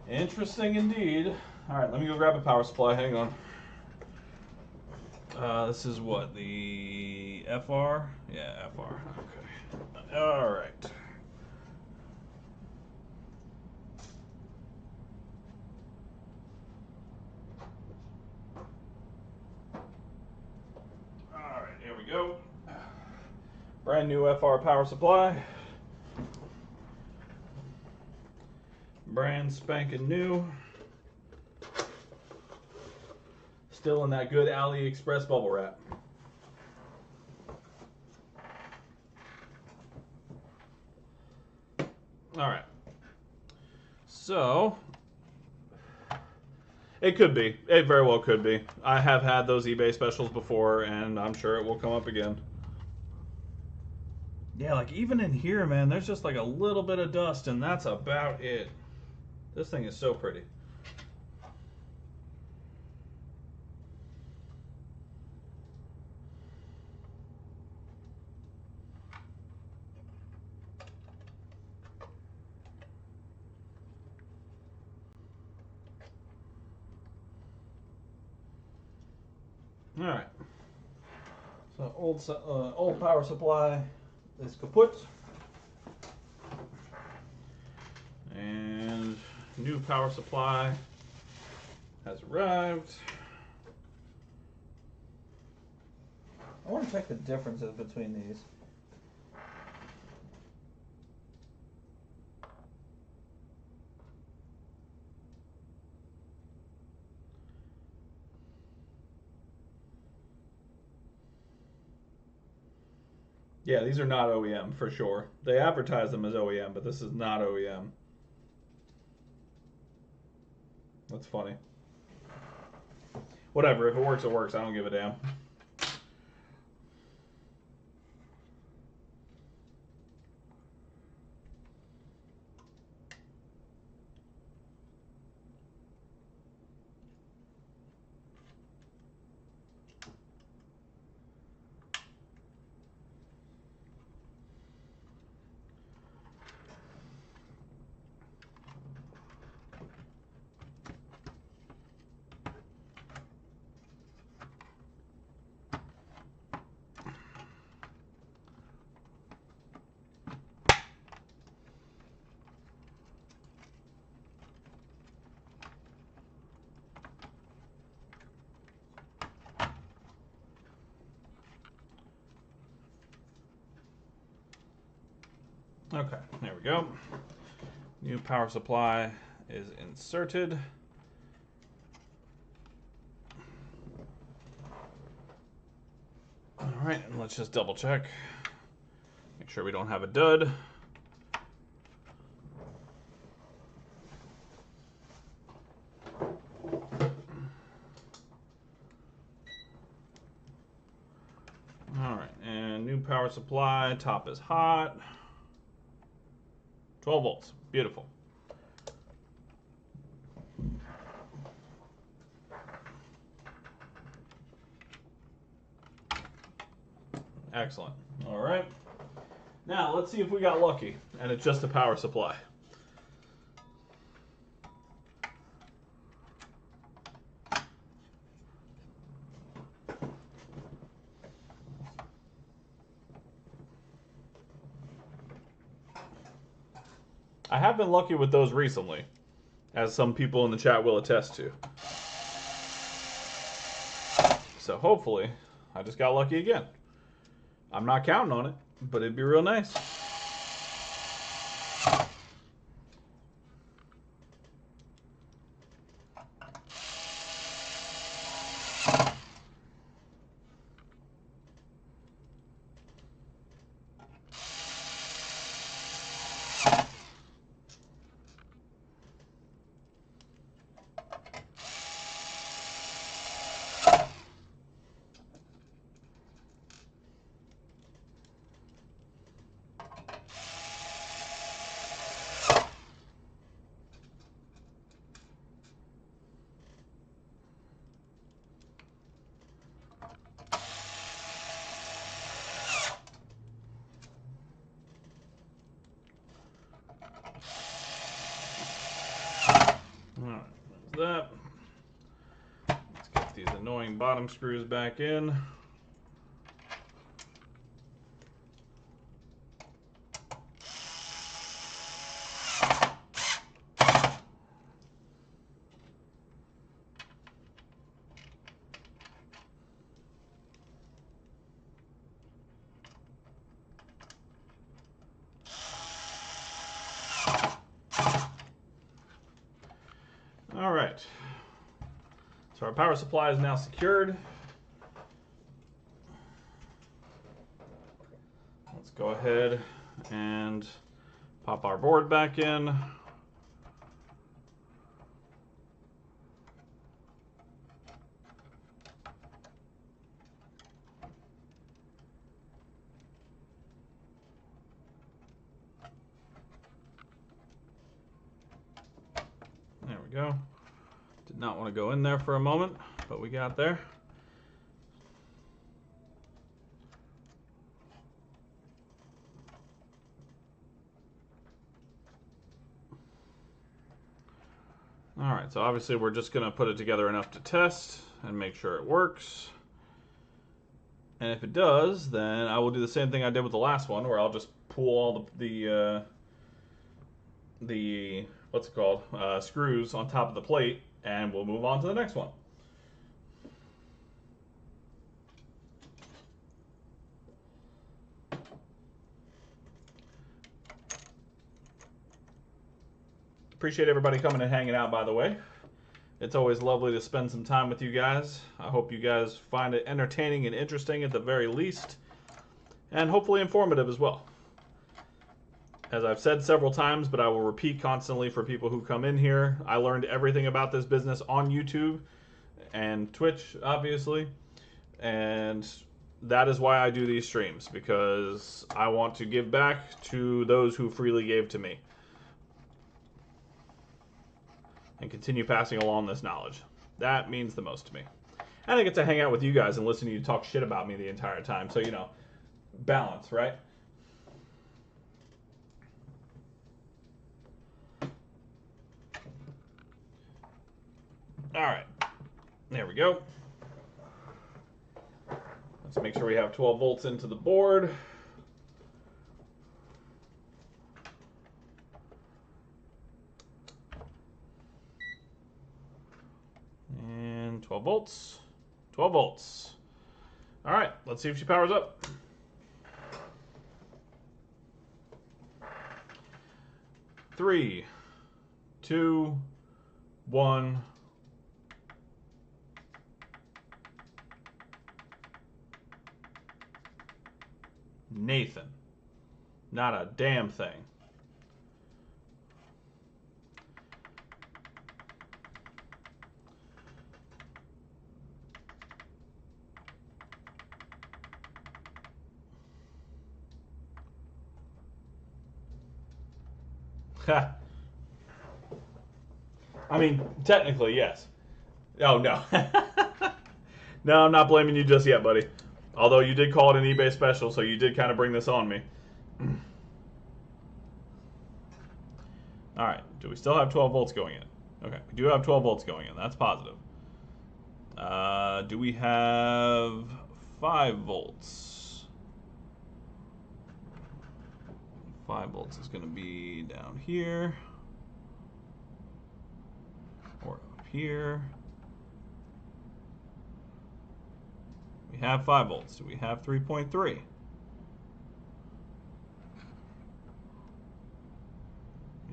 interesting indeed. All right, let me go grab a power supply, hang on. This is what, the FR? Yeah, FR. Okay. All right. All right, here we go. Brand new FR power supply. Brand spanking new. Still in that good AliExpress bubble wrap. All right. So, it could be. It very well could be. I have had those eBay specials before, and I'm sure it will come up again. Yeah, like even in here, man, there's just like a little bit of dust, and that's about it. This thing is so pretty. All right. So old power supply is kaput, and new power supply has arrived. I want to check the differences between these. Yeah, these are not OEM for sure. They advertise them as OEM, but this is not OEM. That's funny. Whatever, if it works, it works. I don't give a damn. Okay, there we go. New power supply is inserted. All right, and let's just double check. Make sure we don't have a dud. All right, and new power supply, top is hot. 12 volts, beautiful. Excellent. All right. Now, let's see if we got lucky, and it's just a power supply. I have been lucky with those recently, as some people in the chat will attest to. So hopefully, I just got lucky again. I'm not counting on it, but it'd be real nice. Alright, there's that. Let's get these annoying bottom screws back in. All right, so our power supply is now secured. Let's go ahead and pop our board back in. There we go. Did not want to go in there for a moment, but we got there. All right, so obviously we're just going to put it together enough to test and make sure it works. And if it does, then I will do the same thing I did with the last one, where I'll just pull all the what's it called, screws on top of the plate, and we'll move on to the next one. Appreciate everybody coming and hanging out, by the way. It's always lovely to spend some time with you guys. I hope you guys find it entertaining and interesting at the very least, and hopefully informative as well. As I've said several times, but I will repeat constantly for people who come in here, I learned everything about this business on YouTube and Twitch, obviously, and that is why I do these streams, because I want to give back to those who freely gave to me and continue passing along this knowledge. That means the most to me. And I get to hang out with you guys and listen to you talk shit about me the entire time. So, you know, balance, right? All right. There we go. Let's make sure we have 12 volts into the board. And 12 volts. 12 volts. All right, let's see if she powers up. Three, 2, 1. Nathan. Not a damn thing. Ha. I mean, technically, yes. Oh, no. No, I'm not blaming you just yet, buddy. Although you did call it an eBay special, so you did kind of bring this on me. All right. Do we still have 12 volts going in? Okay. We do have 12 volts going in. That's positive. Do we have 5 volts? 5 volts is going to be down here. Or up here. We have 5 volts. Do we have 3.3? We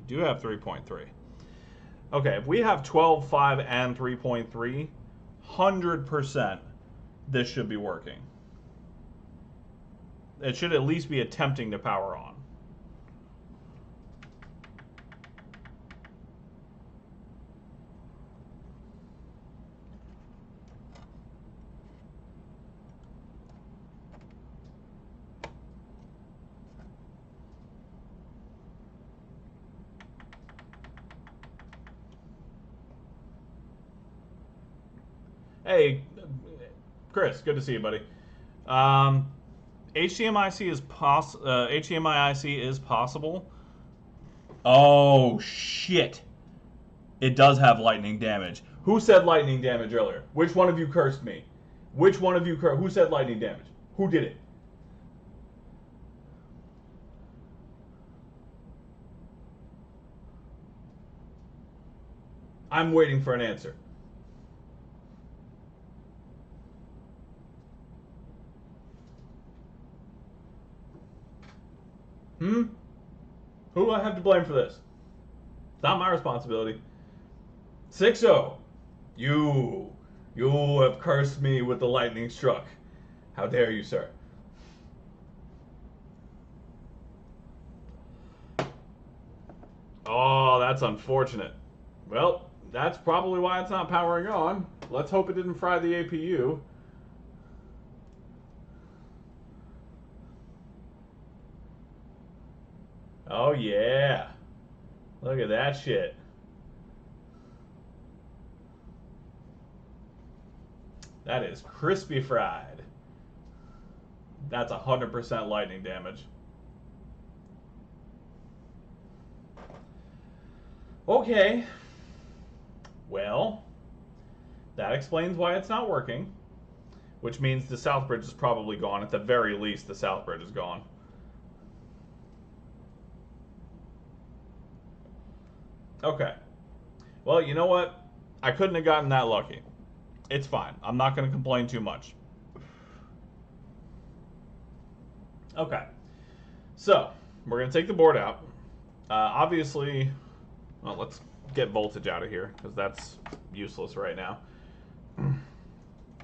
do have 3.3. Okay, if we have 12, 5, and 3.3, 100% this should be working. It should at least be attempting to power on. Hey, Chris, good to see you, buddy. HDMI IC is possible. Oh shit! It does have lightning damage. Who said lightning damage earlier? Which one of you cursed me? Which one of you cursed? Who said lightning damage? Who did it? I'm waiting for an answer. Who do I have to blame for this? It's not my responsibility. 6-0. You have cursed me with the lightning struck. How dare you, sir? Oh, that's unfortunate. Well, that's probably why it's not powering on. Let's hope it didn't fry the APU. Oh yeah. Look at that shit. That is crispy fried. That's 100% lightning damage. Okay. Well, that explains why it's not working. Which means the south bridge is probably gone. At the very least, the south bridge is gone. Okay. Well, you know what? I couldn't have gotten that lucky. It's fine. I'm not going to complain too much. Okay. So, we're going to take the board out. Obviously, well, let's get voltage out of here, because that's useless right now.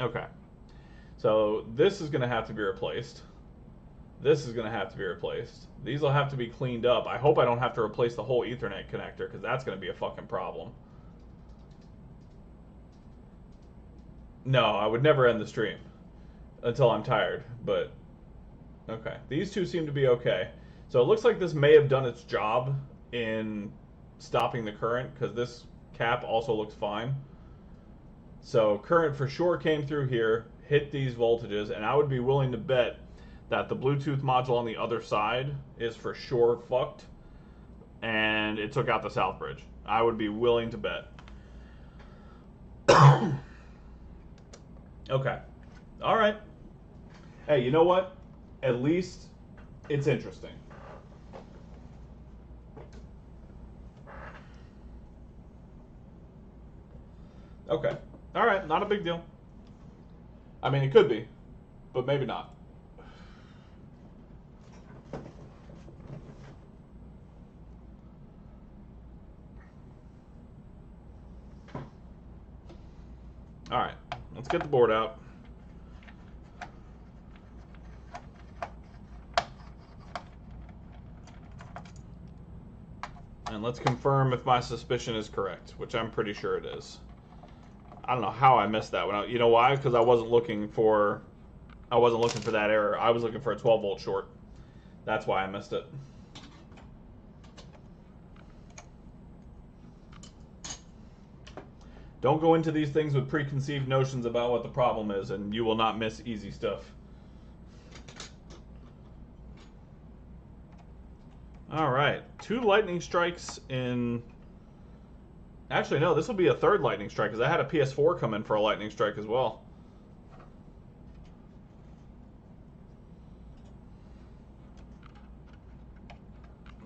Okay. So, this is going to have to be replaced. This is going to have to be replaced. These will have to be cleaned up. I hope I don't have to replace the whole Ethernet connector, because that's going to be a fucking problem. No, I would never end the stream until I'm tired, but okay. These two seem to be okay. So it looks like this may have done its job in stopping the current, because this cap also looks fine. So current for sure came through here, hit these voltages, and I would be willing to bet that the Bluetooth module on the other side is for sure fucked, and it took out the south bridge. I would be willing to bet. Okay. All right. Hey, you know what? At least it's interesting. Okay. All right. Not a big deal. I mean, it could be, but maybe not. All right, let's get the board out. And let's confirm if my suspicion is correct, which I'm pretty sure it is. I don't know how I missed that one. You know why? Because I wasn't looking for that error. I was looking for a 12-volt short. That's why I missed it. Don't go into these things with preconceived notions about what the problem is, and you will not miss easy stuff. All right, 2 lightning strikes in... Actually, no, this will be a 3rd lightning strike, because I had a PS4 come in for a lightning strike as well.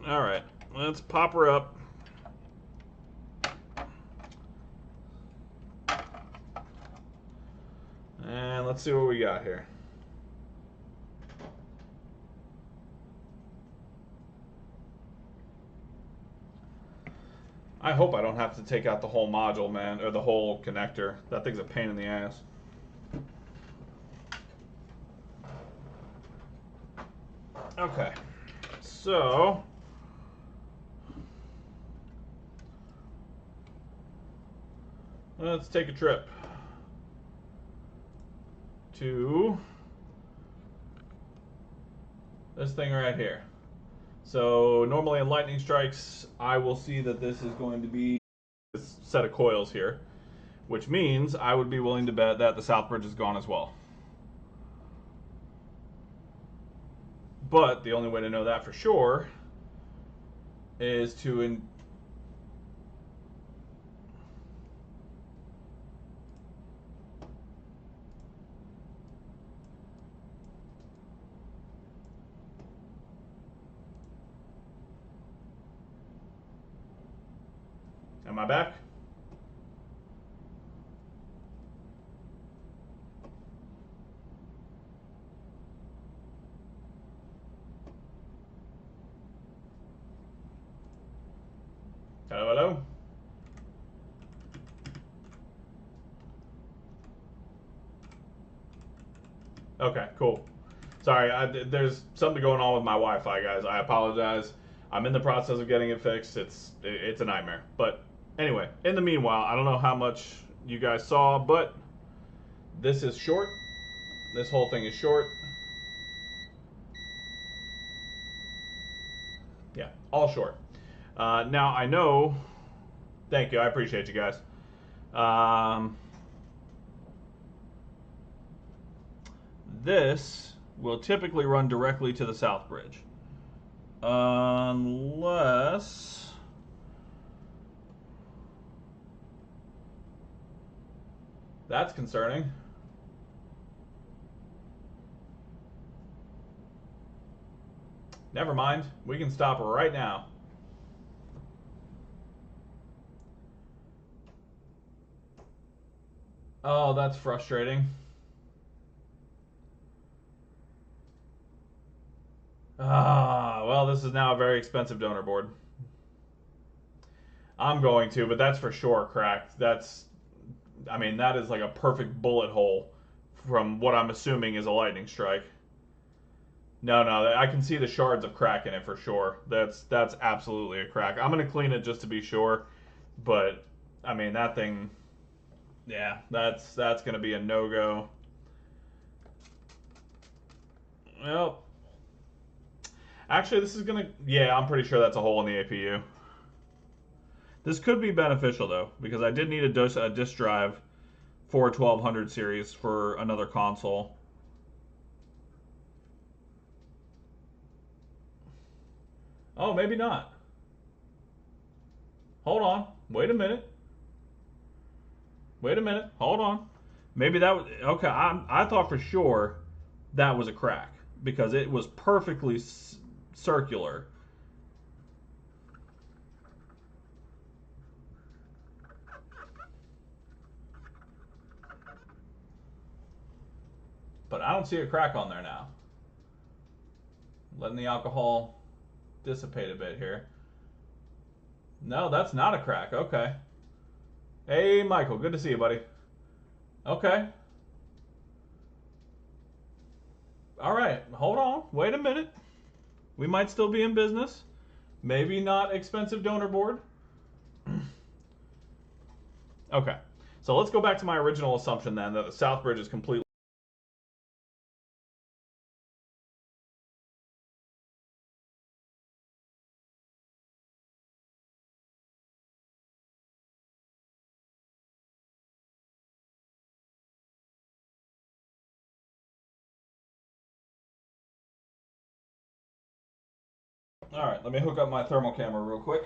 All right, let's pop her up. And let's see what we got here. I hope I don't have to take out the whole module, man, or the whole connector. That thing's a pain in the ass. Okay, so let's take a trip to this thing right here. So normally in lightning strikes, I will see that this is going to be this set of coils here, which means I would be willing to bet that the south bridge is gone as well. But the only way to know that for sure is to Am I back? Hello, hello? Okay, cool. Sorry, there's something going on with my Wi-Fi, guys. I apologize. I'm in the process of getting it fixed. It's a nightmare. But anyway, in the meanwhile, I don't know how much you guys saw, but this is short. This whole thing is short. Yeah, all short. Now, I know... Thank you. I appreciate you guys. This will typically run directly to the south bridge. Unless... That's concerning. Never mind. We can stop right now. Oh, that's frustrating. Ah, well, this is now a very expensive donor board. I'm going to, but that's for sure cracked. I mean, that is like a perfect bullet hole from what I'm assuming is a lightning strike. No, I can see the shards of crack in it for sure. That's absolutely a crack. I'm going to clean it just to be sure, but I mean, that thing, yeah, that's going to be a no-go. Well, actually, this is going to, yeah, I'm pretty sure that's a hole in the APU. This could be beneficial, though, because I did need a disk drive for a 1200 series for another console. Oh, maybe not. Hold on. Wait a minute. Wait a minute. Hold on. Maybe that was... Okay, I thought for sure that was a crack because it was perfectly circular. But I don't see a crack on there now. Letting the alcohol dissipate a bit here. No, that's not a crack. Okay. Hey, Michael. Good to see you, buddy. Okay. All right. Hold on. Wait a minute. We might still be in business. Maybe not expensive donor board. Okay. So let's go back to my original assumption then that the South Bridge is completely. All right. Let me hook up my thermal camera real quick.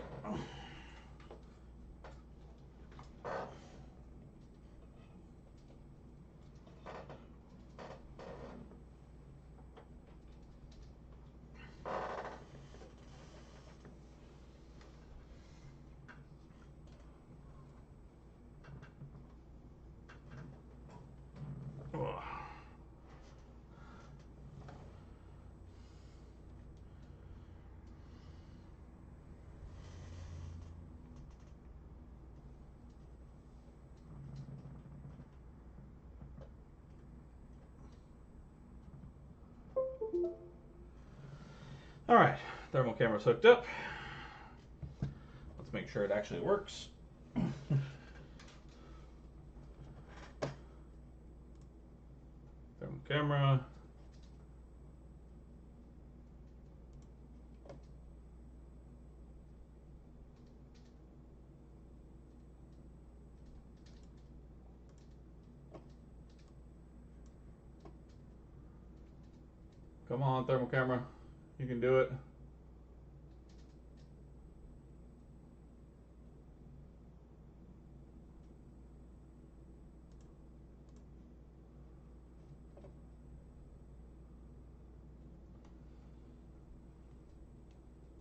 All right. Thermal camera's hooked up. Let's make sure it actually works. Thermal camera. Come on, thermal camera. You can do it.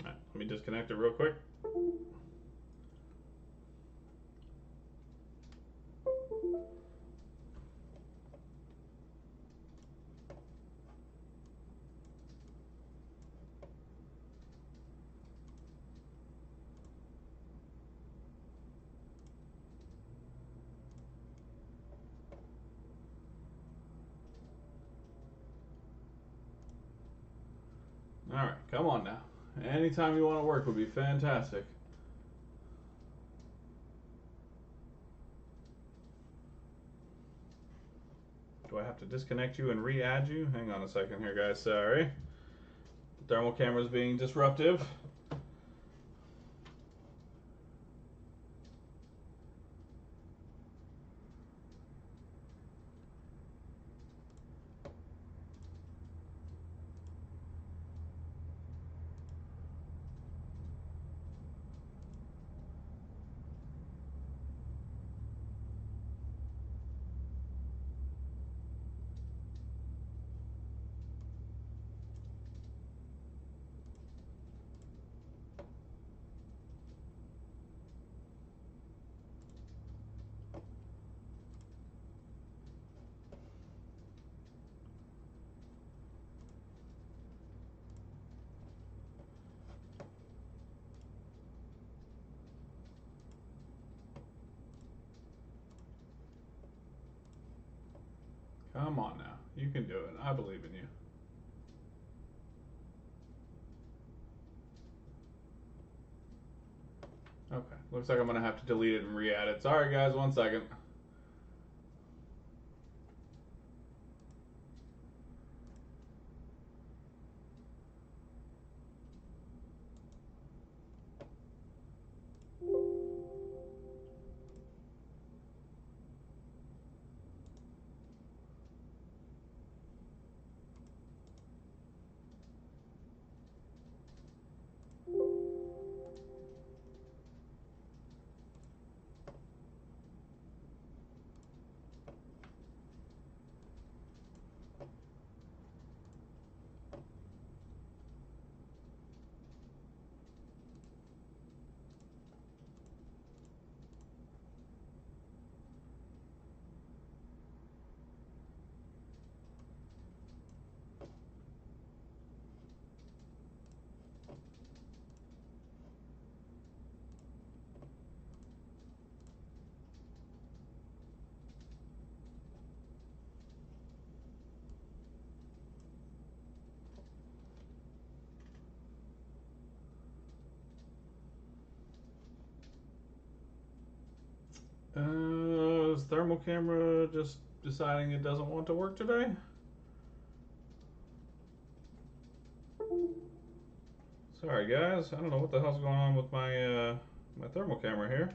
All right, let me disconnect it real quick. All right, come on now. Anytime you want to work would be fantastic. Do I have to disconnect you and re-add you? Hang on a second here, guys. Sorry. The thermal camera's being disruptive. Come on now. You can do it. I believe in you. Okay. Looks like I'm going to have to delete it and re-add it. Sorry, guys. 1 second. Is thermal camera just deciding it doesn't want to work today? Sorry guys, I don't know what the hell's going on with my thermal camera here.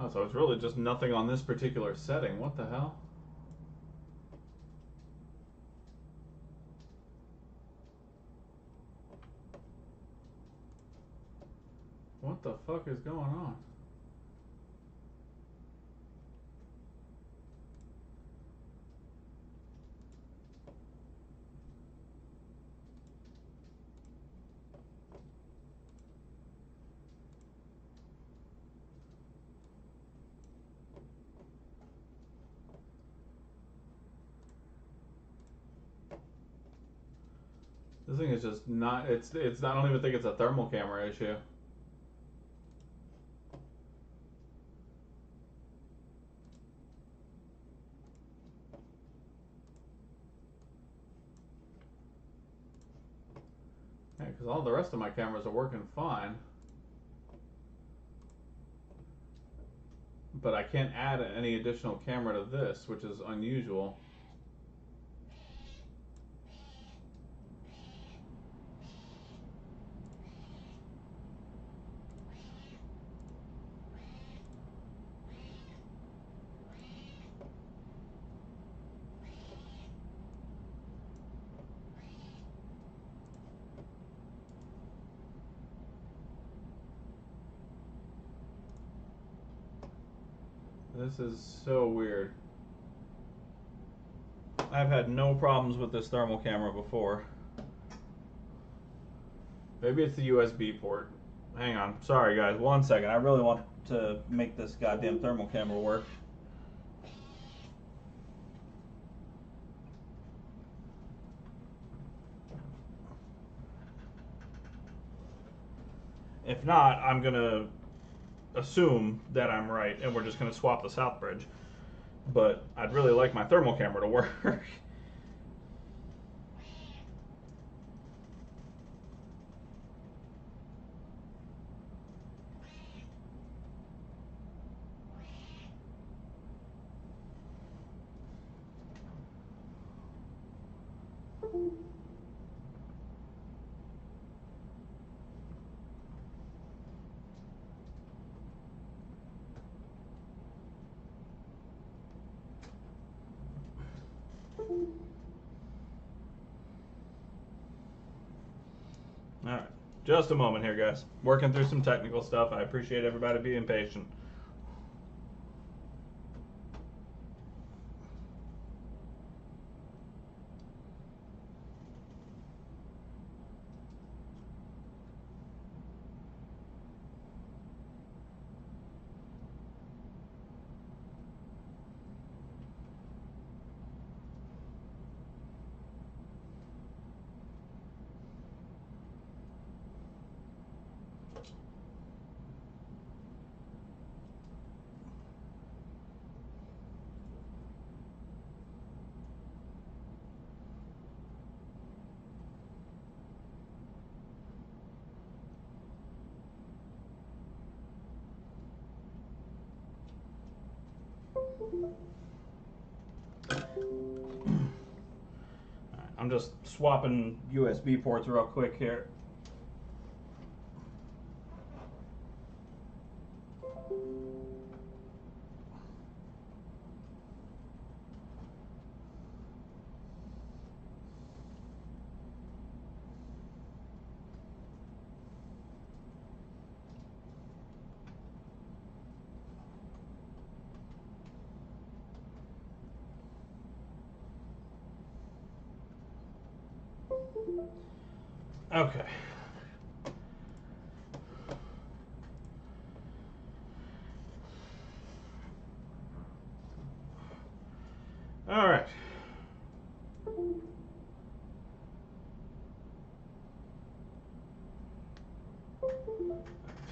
Oh, so it's really just nothing on this particular setting. What the hell? What the fuck is going on? This thing is just not. It's. I don't even think it's a thermal camera issue. Yeah, because all the rest of my cameras are working fine. But I can't add any additional camera to this, which is unusual. This is so weird. I've had no problems with this thermal camera before. Maybe it's the USB port. Hang on. Sorry, guys. 1 second. I really want to make this goddamn thermal camera work. If not, I'm going to assume that I'm right and we're just going to swap the south bridge. But I'd really like my thermal camera to work. Alright, just a moment here, guys. Working through some technical stuff. I appreciate everybody being patient. I'm just swapping USB ports real quick here. Okay. All right.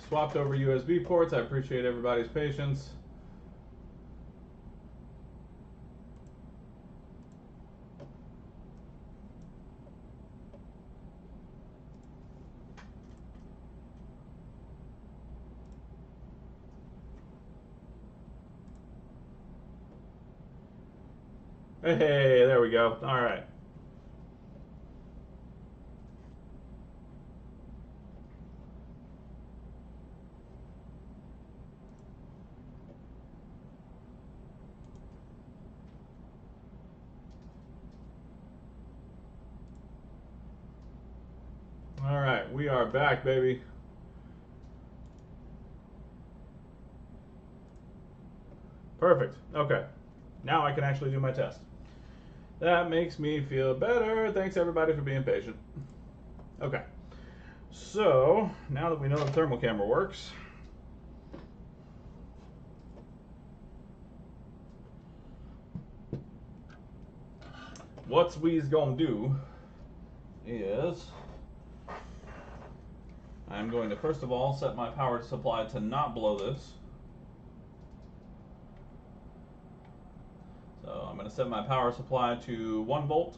Swapped over USB ports. I appreciate everybody's patience. Hey, there we go. All right. All right, we are back, baby. Perfect. Okay. Now I can actually do my test. That makes me feel better. Thanks everybody for being patient. Okay. So, now that we know the thermal camera works, what we's gonna do is I'm going to first of all set my power supply to not blow this. So I'm going to set my power supply to 1 volt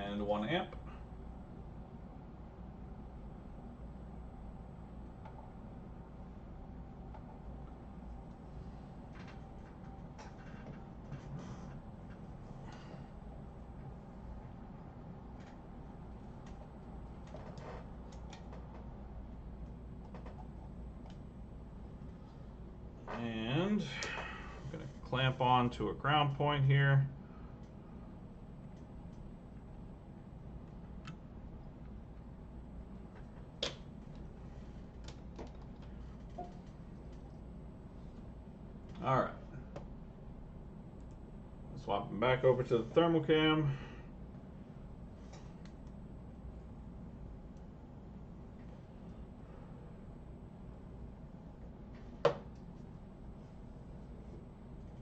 and 1 amp. And I'm going to clamp on to a ground point here. All right. Swap them back over to the thermal cam.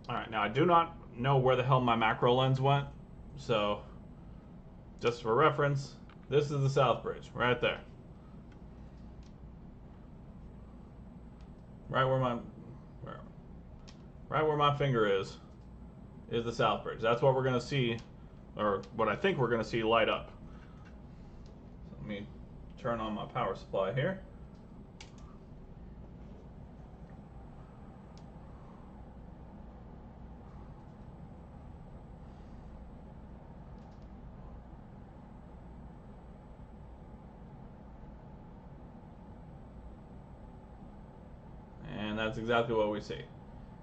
All right, now I do not know where the hell my macro lens went, so just for reference, this is the south bridge, right there. Right where my finger is the south bridge. That's what we're gonna see, or what I think we're gonna see light up. So let me turn on my power supply here. And that's exactly what we see.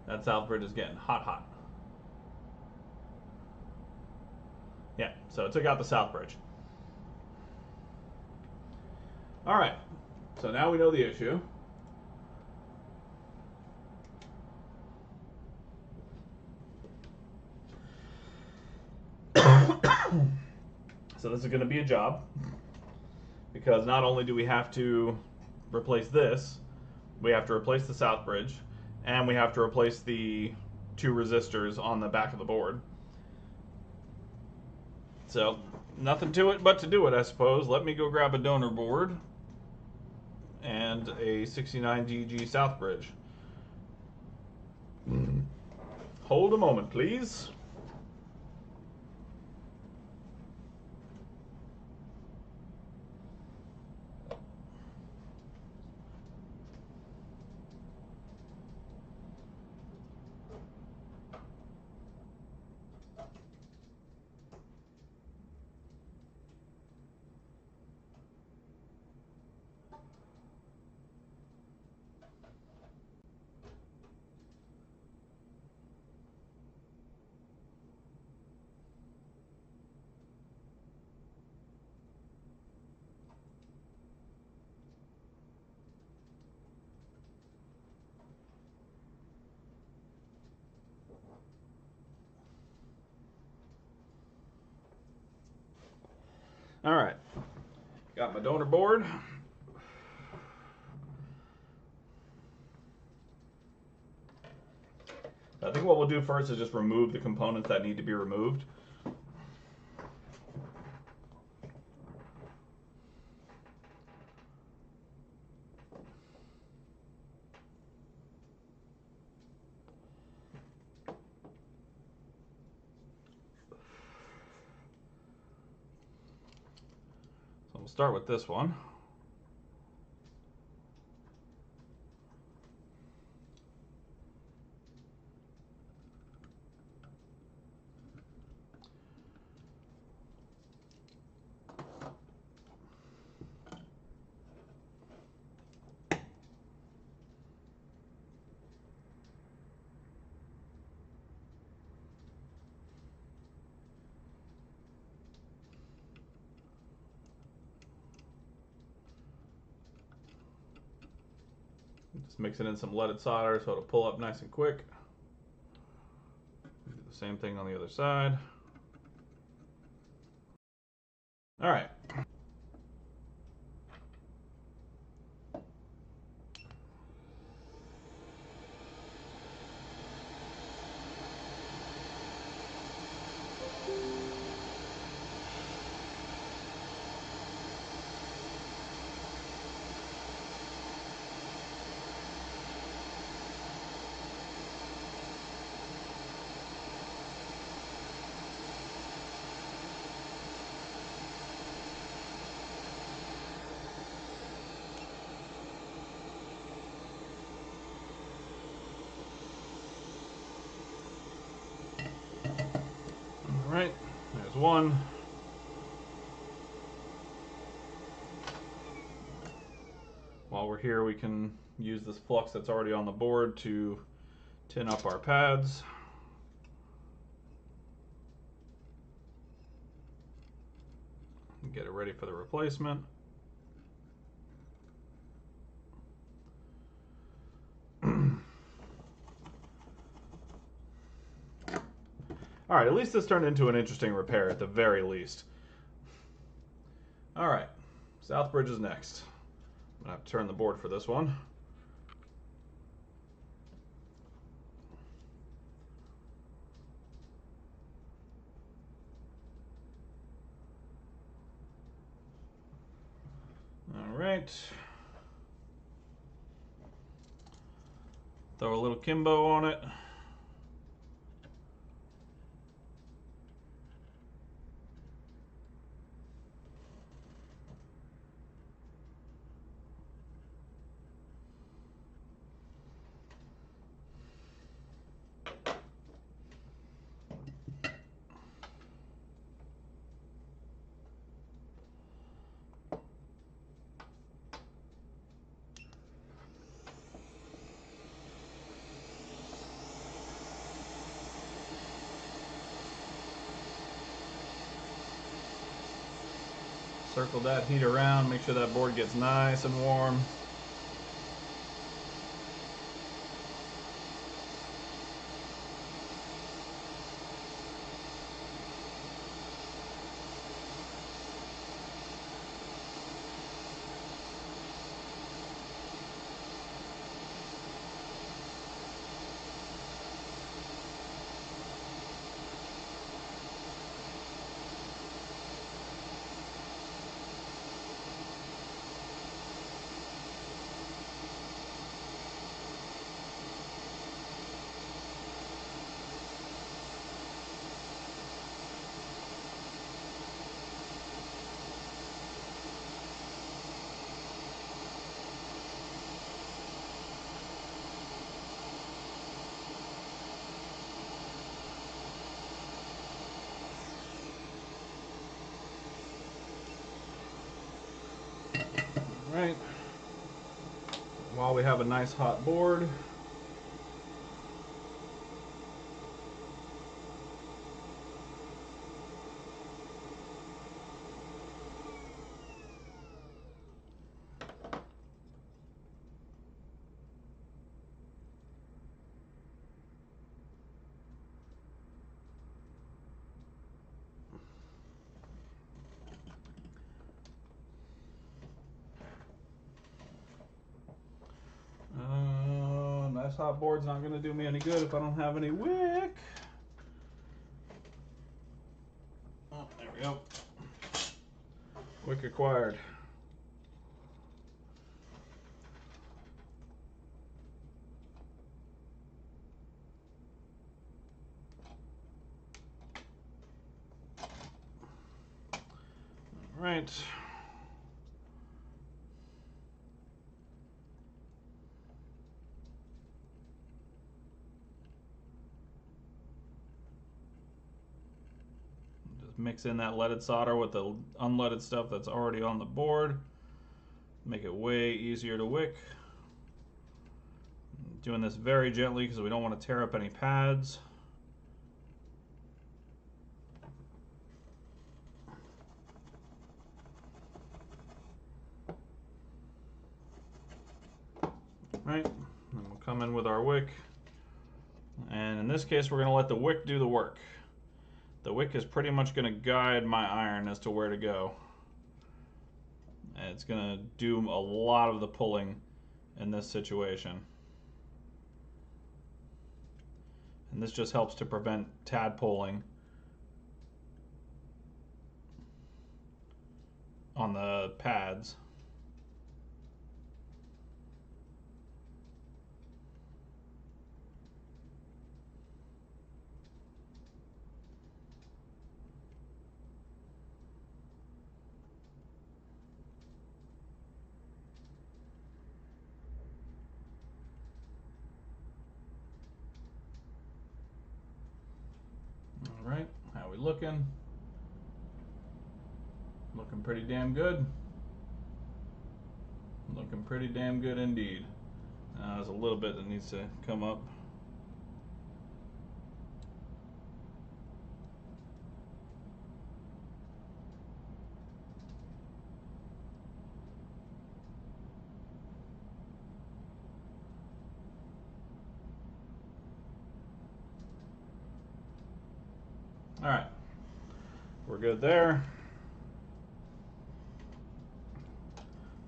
That south bridge is getting hot, hot. Yeah, so it took out the south bridge. All right, so now we know the issue. So this is going to be a job, because not only do we have to replace this, we have to replace the south bridge, and we have to replace the 2 resistors on the back of the board. So nothing to it but to do it, I suppose. Let me go grab a donor board and a 69DG south bridge. Hold a moment, please. All right. Got my donor board. I think what we'll do first is just remove the components that need to be removed. So we'll start with this one. Just mixing in some leaded solder so it'll pull up nice and quick. Do the same thing on the other side. All right. All right, there's one. While we're here, we can use this flux that's already on the board to tin up our pads. And get it ready for the replacement. All right, at least this turned into an interesting repair at the very least. All right, South Bridge is next. I'm gonna have to turn the board for this one. All right. Throw a little Kimbo on it. Circle that heat around, make sure that board gets nice and warm. Right. While we have a nice hot board, top board's not going to do me any good if I don't have any wick. Oh, there we go. Wick acquired. All right. Mix in that leaded solder with the unleaded stuff that's already on the board. Make it way easier to wick. Doing this very gently because we don't want to tear up any pads. Right, and we'll come in with our wick. And in this case, we're going to let the wick do the work. The wick is pretty much going to guide my iron as to where to go. And it's going to do a lot of the pulling in this situation. And this just helps to prevent tadpoling on the pads. All right, how we looking? Looking pretty damn good. Looking pretty damn good indeed. There's a little bit that needs to come up. All right, we're good there.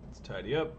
Let's tidy up.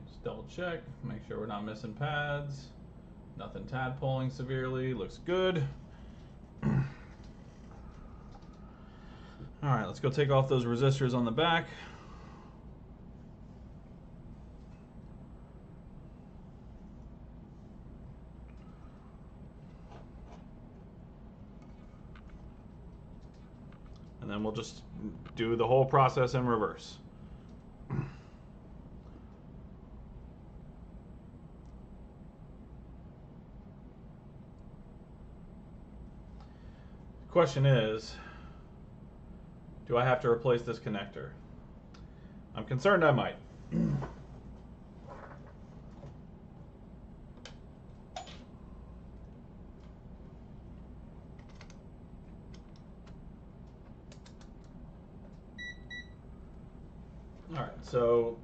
Just double check, make sure we're not missing pads. Nothing tadpoling severely, looks good. All right, let's go take off those resistors on the back. And then we'll just do the whole process in reverse. Question is, do I have to replace this connector? I'm concerned I might. All right, so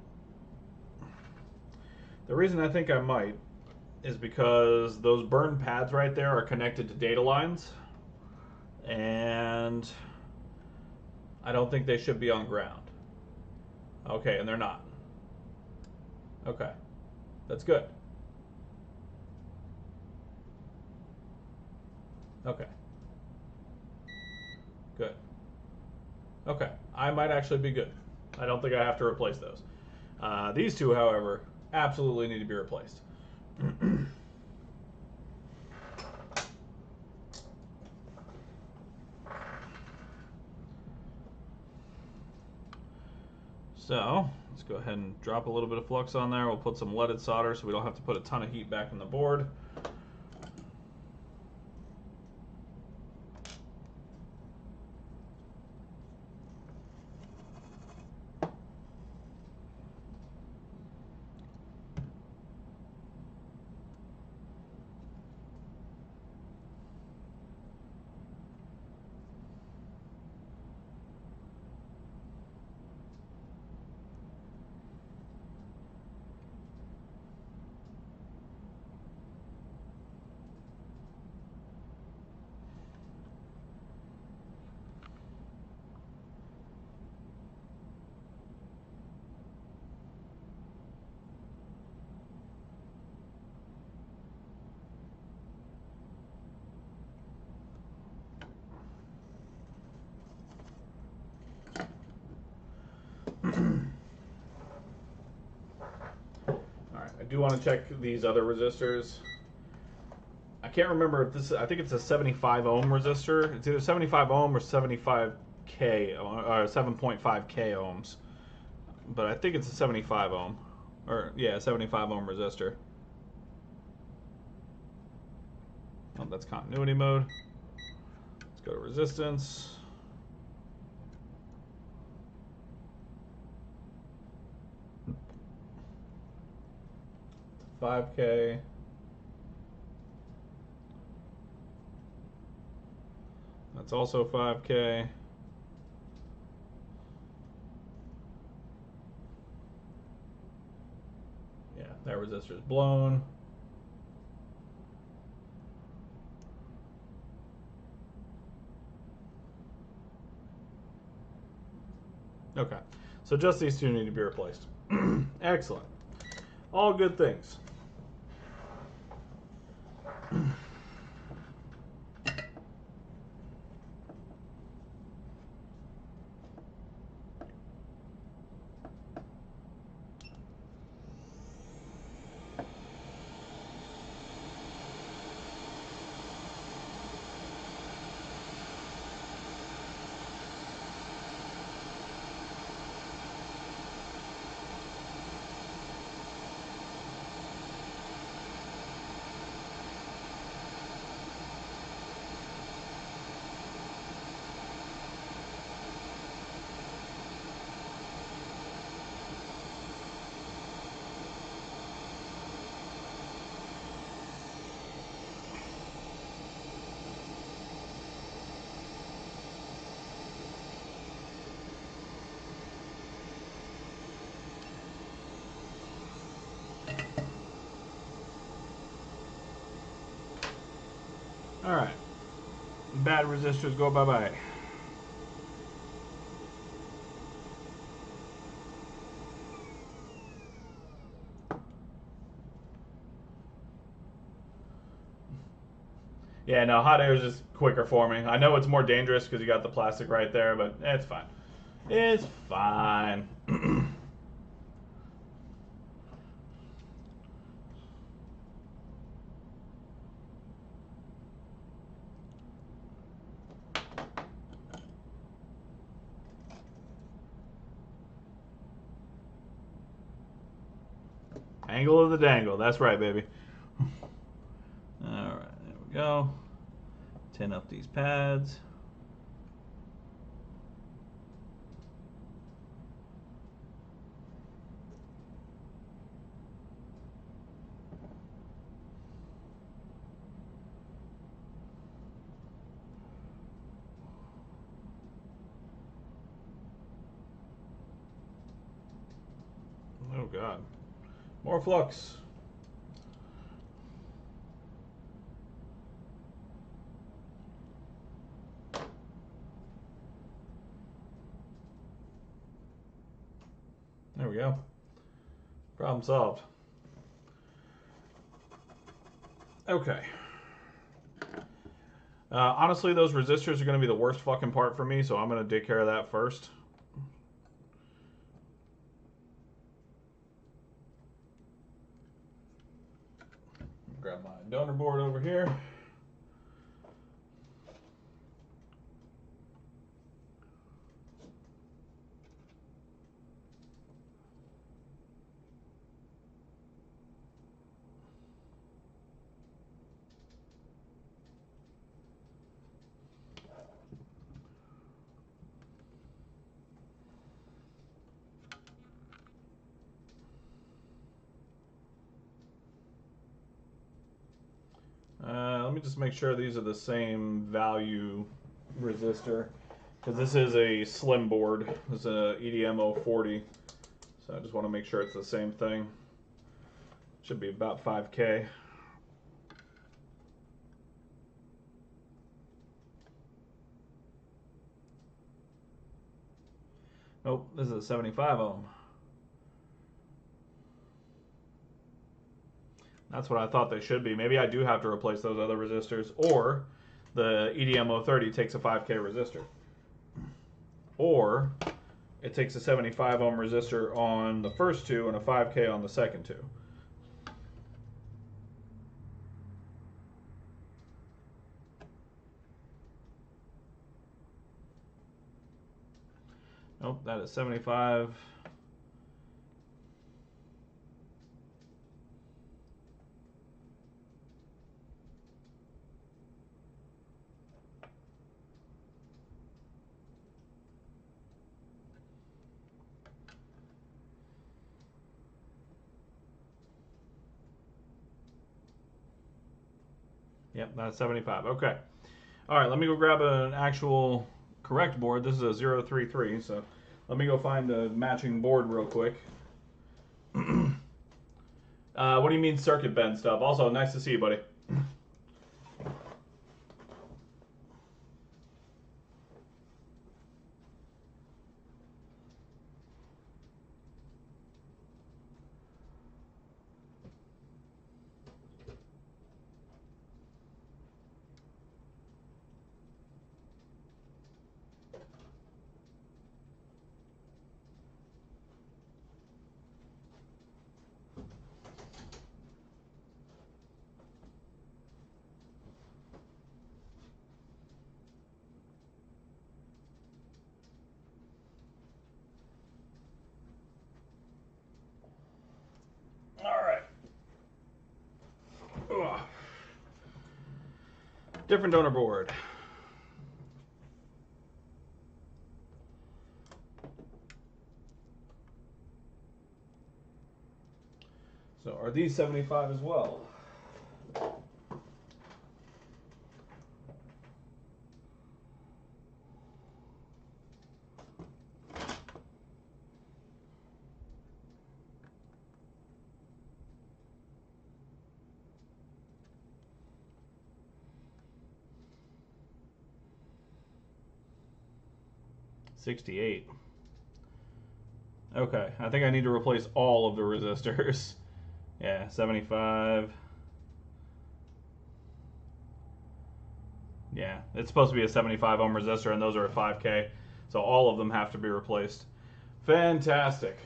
the reason I think I might is because those burn pads right there are connected to data lines. And I don't think they should be on ground. Okay, and they're not. Okay, that's good. Okay. Good. Okay, I might actually be good. I don't think I have to replace those. These two, however, absolutely need to be replaced. So let's go ahead and drop a little bit of flux on there. We'll put some leaded solder so we don't have to put a ton of heat back in the board. Alright, I do want to check these other resistors. I can't remember if this, I think it's a 75 ohm resistor. It's either 75 ohm or 75K, or 7.5K ohms. But I think it's a 75 ohm. Or, yeah, 75 ohm resistor. Oh, that's continuity mode. Let's go to resistance. It's 5K. That's also 5K. Yeah, that resistor is blown. Okay, so just these two need to be replaced. Excellent. All good things. All right. Bad resistors go bye-bye. Yeah, no, hot air is just quicker forming. I know it's more dangerous because you got the plastic right there, but it's fine. It's fine. Angle of the dangle. That's right, baby. All right, there we go. Tin up these pads. Oh, God. More flux. There we go. Problem solved. Okay. Honestly, those resistors are going to be the worst fucking part for me, so I'm going to take care of that first. Grab my donor board over here. Let me just make sure these are the same value resistor, because this is a slim board. This is a EDM 040, so I just want to make sure it's the same thing. Should be about 5K. Nope, this is a 75 ohm. That's what I thought they should be. Maybe I do have to replace those other resistors, or the EDM 030 takes a 5K resistor. Or it takes a 75 ohm resistor on the first two and a 5K on the second two. Nope, that is 75. Yep, that's 75. Okay. All right, let me go grab an actual correct board. This is a 033, so let me go find the matching board real quick. What do you mean circuit bend stuff? Also, nice to see you, buddy. All right. Ugh. Different donor board. So are these 75 as well? $68. Okay, I think I need to replace all of the resistors. Yeah, 75. Yeah, it's supposed to be a 75 ohm resistor, and those are a 5K, so all of them have to be replaced. Fantastic.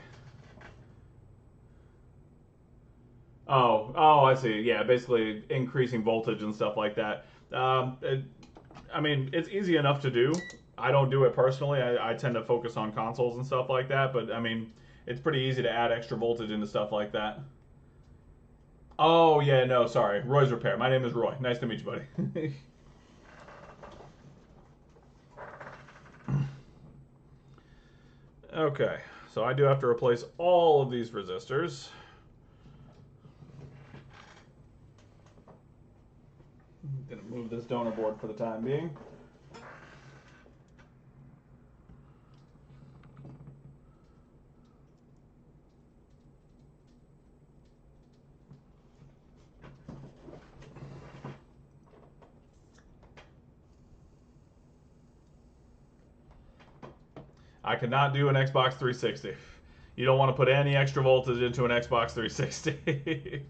Oh, I see. Yeah, basically increasing voltage and stuff like that. I mean, it's easy enough to do. I don't do it personally. I tend to focus on consoles and stuff like that, but I mean, it's pretty easy to add extra voltage into stuff like that. Oh, yeah, no, sorry. Roy's Repair. My name is Roy. Nice to meet you, buddy. Okay, so I do have to replace all of these resistors. I'm going to move this donor board for the time being. I cannot do an Xbox 360. You don't want to put any extra voltage into an Xbox 360.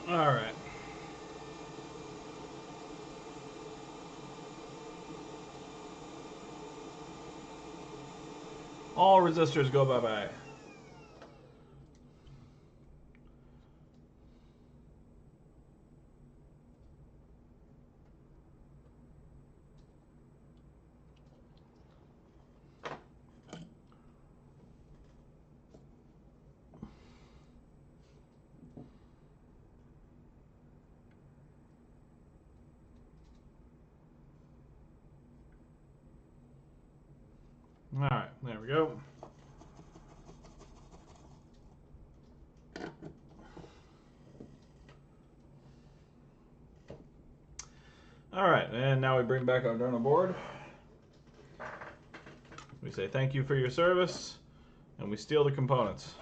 All right. All resistors go bye-bye. All right, there we go. All right, and now we bring back our donor board. We say thank you for your service, and we steal the components.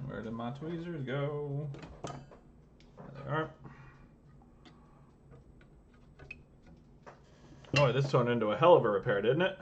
Where did my tweezers go? There they are. Oh, this turned into a hell of a repair, didn't it?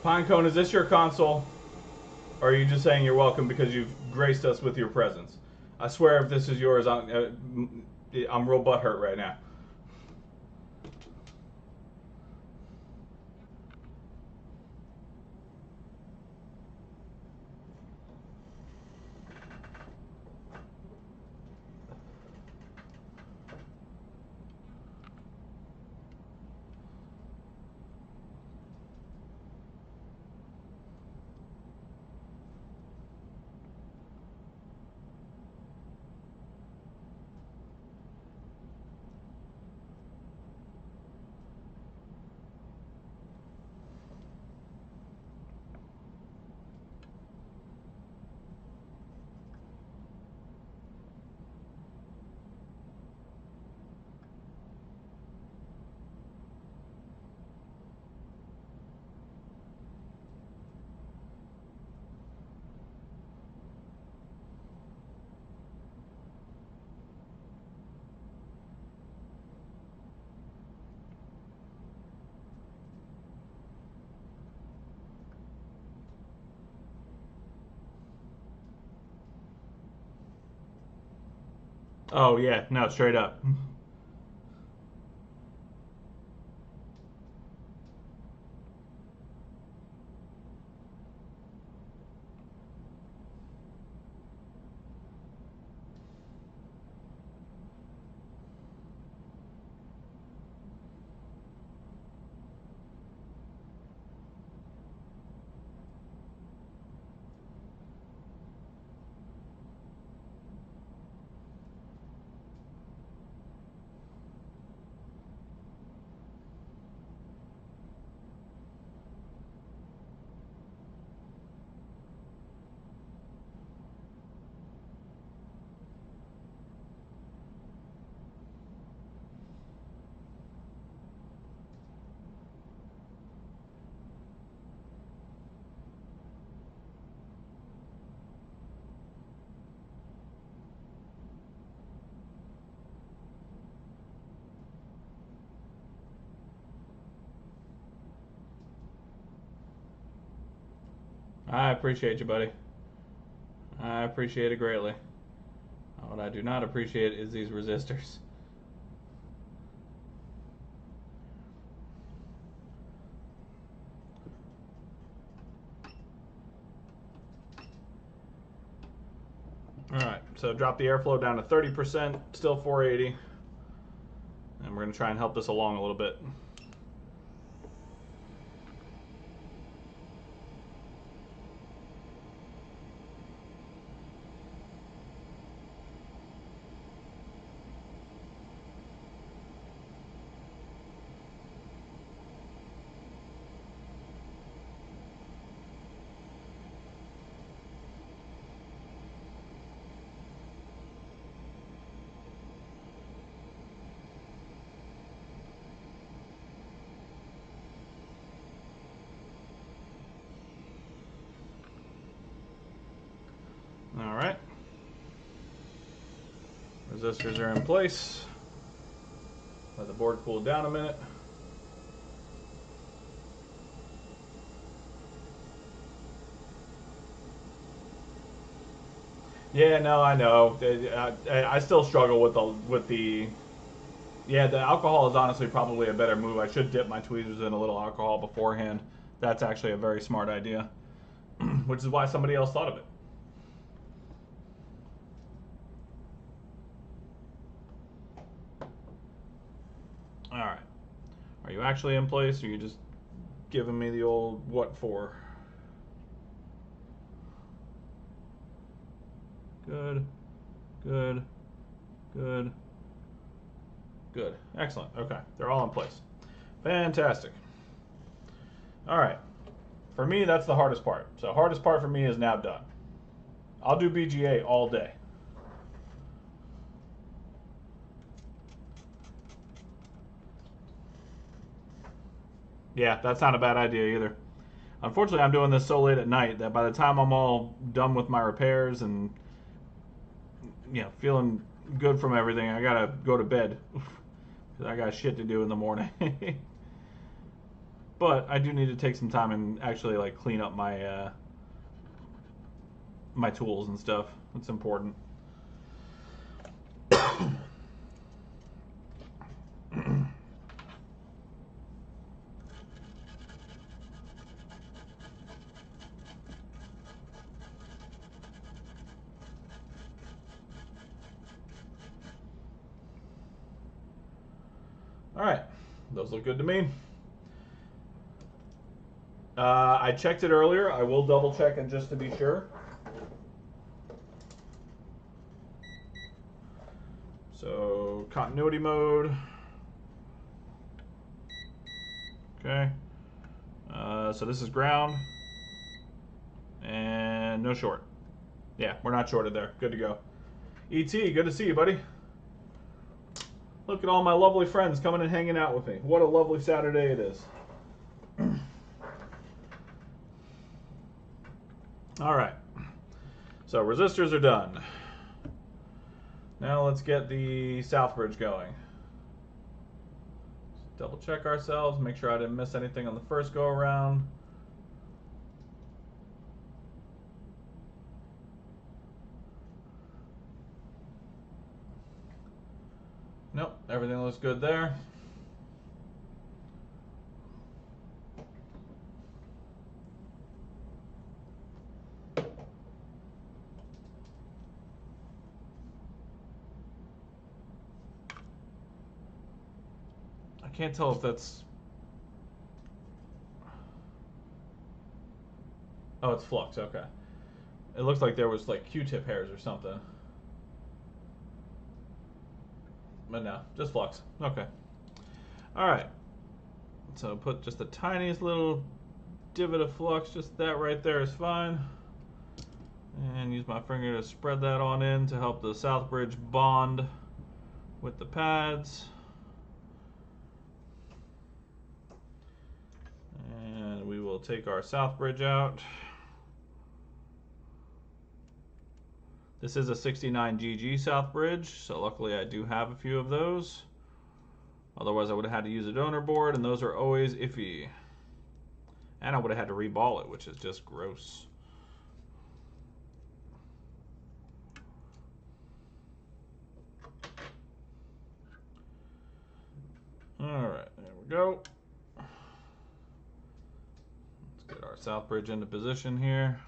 Pinecone, is this your console? Or are you just saying you're welcome because you've graced us with your presence? I swear if this is yours, I'm real butthurt right now. Oh yeah, no, straight up. I appreciate you, buddy. I appreciate it greatly. What I do not appreciate is these resistors. Alright, so drop the airflow down to 30%, still 480. And we're going to try and help this along a little bit. All right. Resistors are in place. Let the board cool down a minute. Yeah, no, I know. I still struggle with the. Yeah, the alcohol is honestly probably a better move. I should dip my tweezers in a little alcohol beforehand. That's actually a very smart idea, which is why somebody else thought of it. All right. Are you actually in place, or are you just giving me the old what for? Good, good, good, good. Excellent. Okay, they're all in place. Fantastic. All right. For me, that's the hardest part. So hardest part for me is now done. I'll do BGA all day. Yeah, that's not a bad idea either. Unfortunately, I'm doing this so late at night that by the time I'm all done with my repairs and feeling good from everything, I gotta go to bed. I got shit to do in the morning. But I do need to take some time and actually like clean up my my tools and stuff. It's important. All right, those look good to me. I checked it earlier. I will double check it just to be sure. So continuity mode. Okay. So this is ground. And no short. Yeah, we're not shorted there. Good to go. ET, good to see you, buddy. Look at all my lovely friends coming and hanging out with me. What a lovely Saturday it is. All right. So resistors are done. Now let's get the south bridge going. Double check ourselves, make sure I didn't miss anything on the first go around. Nope, everything looks good there. I can't tell if that's... Oh, it's flux, okay. It looks like there was like Q-tip hairs or something. But no, just flux. Okay. Alright. So put just the tiniest little divot of flux, just that right there is fine. And use my finger to spread that on in to help the south bridge bond with the pads. And we will take our south bridge out. This is a 69 GG south bridge, so luckily I do have a few of those. Otherwise I would have had to use a donor board, and those are always iffy. And I would have had to reball it, which is just gross. go. Let's get our south bridge into position here.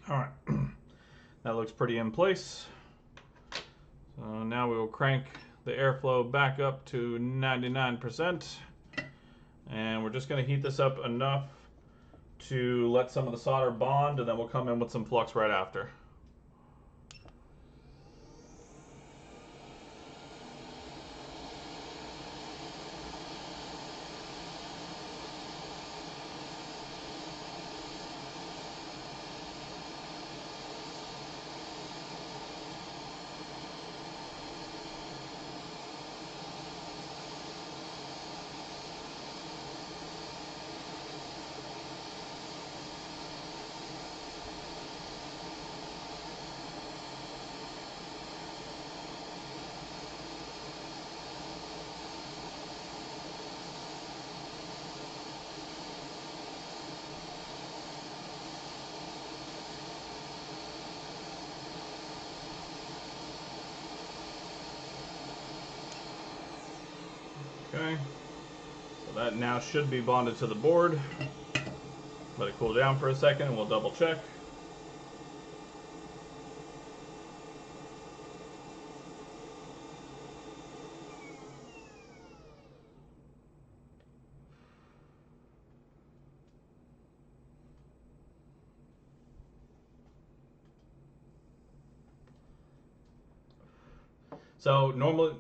All right, that looks pretty in place. So now we will crank the airflow back up to 99%. And we're just going to heat this up enough to let some of the solder bond, and then we'll come in with some flux right after. Okay, so that now should be bonded to the board. Let it cool down for a second and we'll double check. So normally,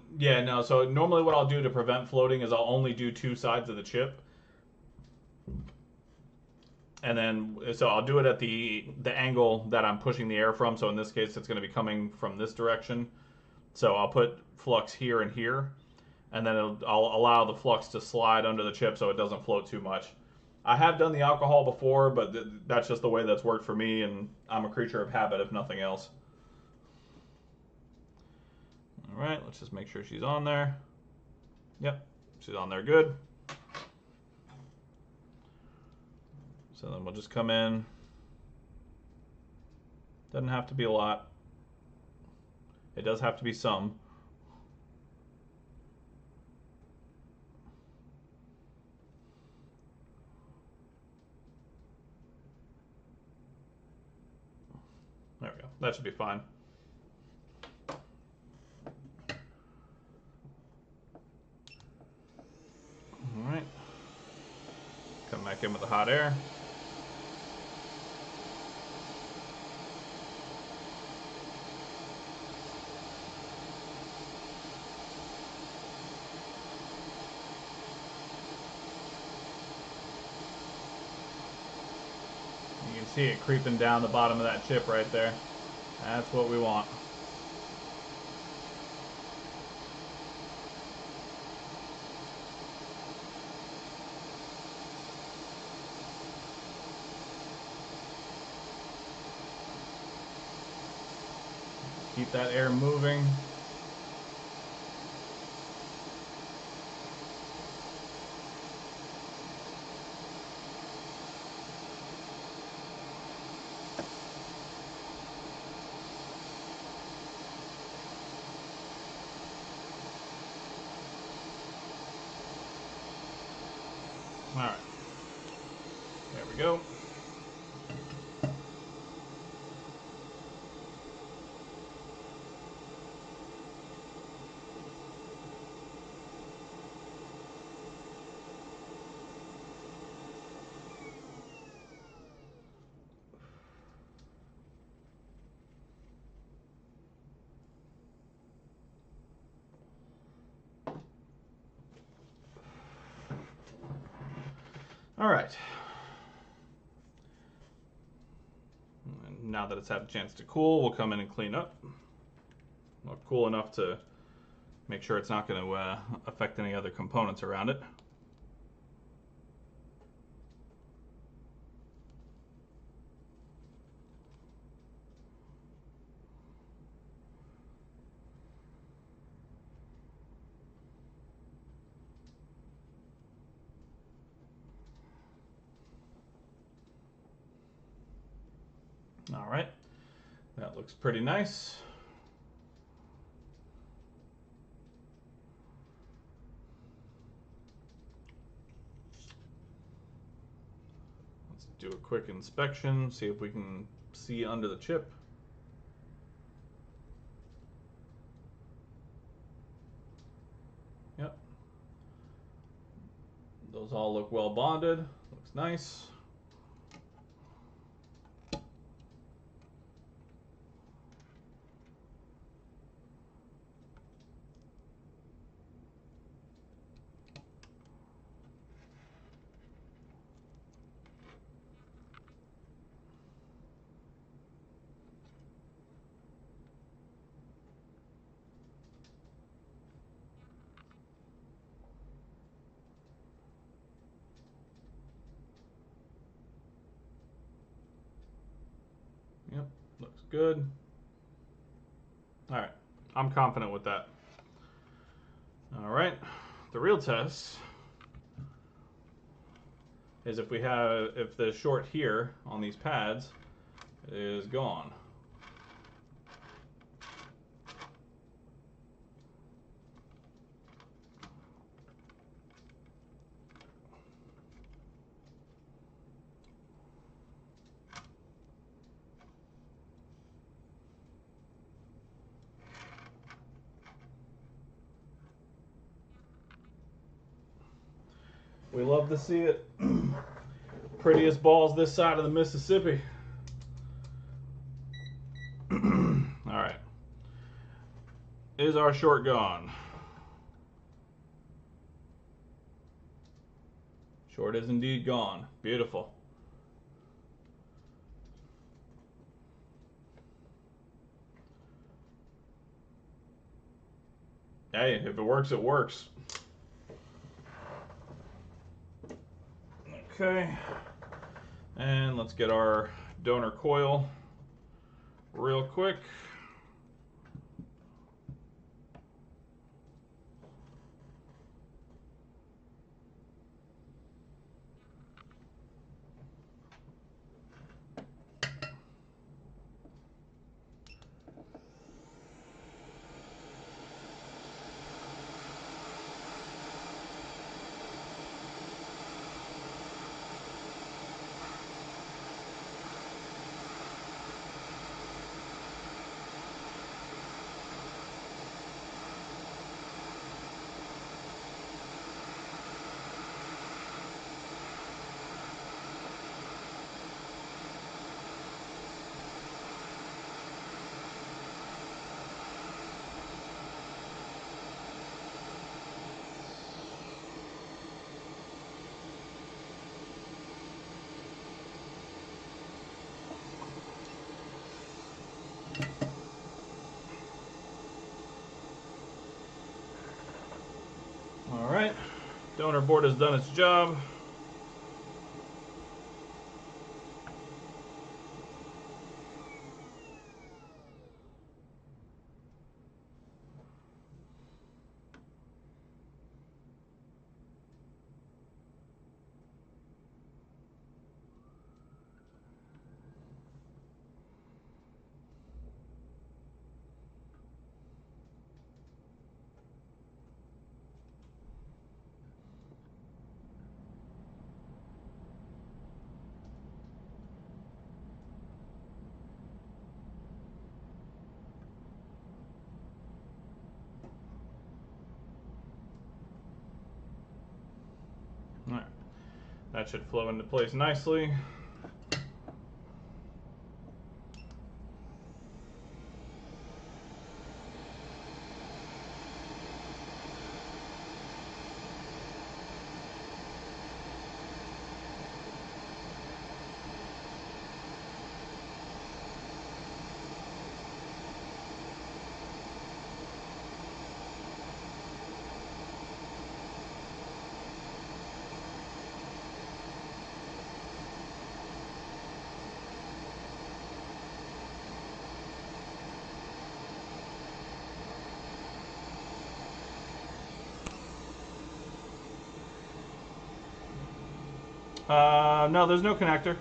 so normally what I'll do to prevent floating is I'll only do two sides of the chip. And then, so I'll do it at the angle that I'm pushing the air from. So in this case, it's going to be coming from this direction. So I'll put flux here and here. And then I'll allow the flux to slide under the chip so it doesn't float too much. I have done the alcohol before, but that's just the way that's worked for me. And I'm a creature of habit, if nothing else. All right, let's just make sure she's on there. Yep, she's on there good. So then we'll just come in. Doesn't have to be a lot. It does have to be some. There we go. That should be fine. All right. Come back in with the hot air. You can see it creeping down the bottom of that chip right there. That's what we want. Keep that air moving. we go. All right. And now that it's had a chance to cool, we'll come in and clean up. Well, cool enough to make sure it's not going to affect any other components around it. All right, that looks pretty nice. Let's do a quick inspection, see if we can see under the chip. Yep. Those all look well bonded, looks nice. Yep, looks good. All right, I'm confident with that. All right, the real test is if the short here on these pads is gone. We love to see it. Prettiest balls this side of the Mississippi. All right. Is our short gone? Short is indeed gone. Beautiful. Hey, if it works, it works. Okay. And let's get our donor coil real quick. All right, donor board has done its job. That should flow into place nicely. No, there's no connector.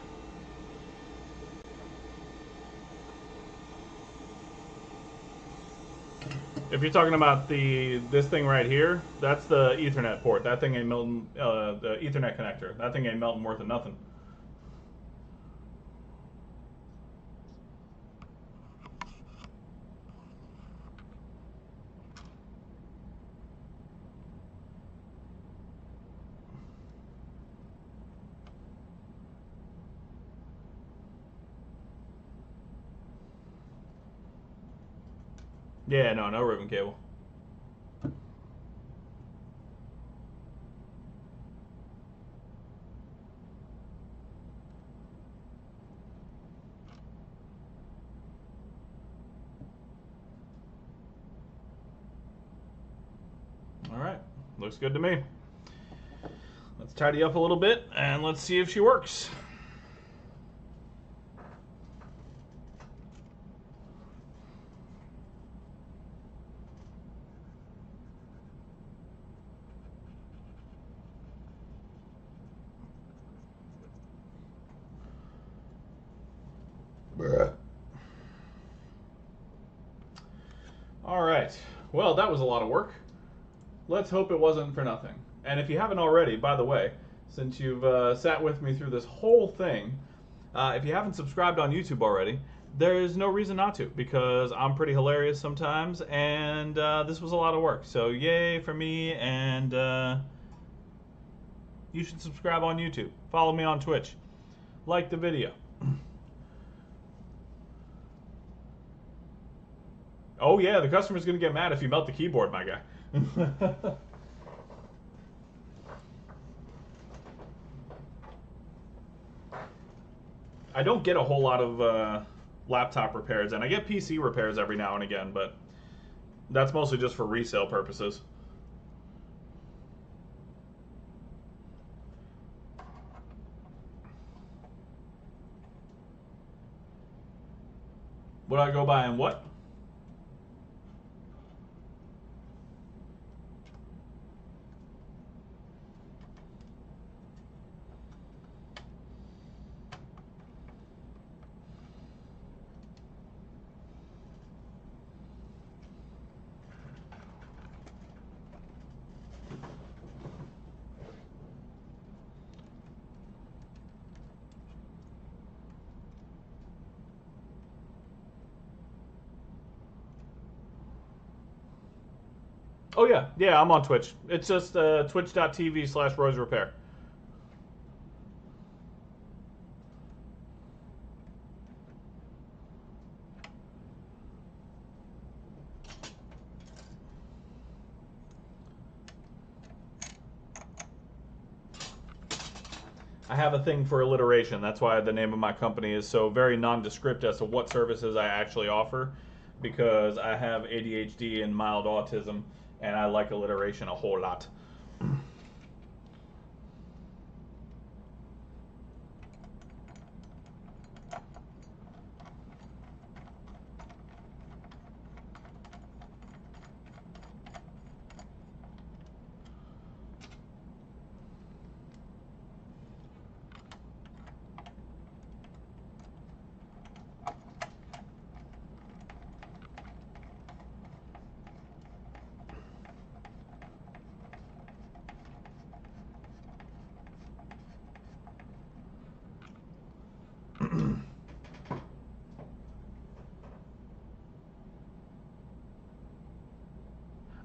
If you're talking about this thing right here, that's the Ethernet port. That thing ain't melting. The Ethernet connector. That thing ain't melting worth of nothing. Yeah, no ribbon cable. All right, looks good to me. Let's tidy up a little bit and let's see if she works. All right, well, that was a lot of work. Let's hope it wasn't for nothing. And if you haven't already, by the way, since you've sat with me through this whole thing, if you haven't subscribed on YouTube already, there's no reason not to, because I'm pretty hilarious sometimes, and this was a lot of work. So yay for me, and you should subscribe on YouTube. Follow me on Twitch. Like the video. Oh yeah, the customer's gonna get mad if you melt the keyboard, my guy. I don't get a whole lot of laptop repairs, and I get PC repairs every now and again, but that's mostly just for resale purposes. Would I go by and what? Oh yeah, I'm on Twitch. It's just twitch.tv/Rose Repair. I have a thing for alliteration. That's why the name of my company is so very nondescript as to what services I actually offer, because I have ADHD and mild autism, and I like alliteration a whole lot.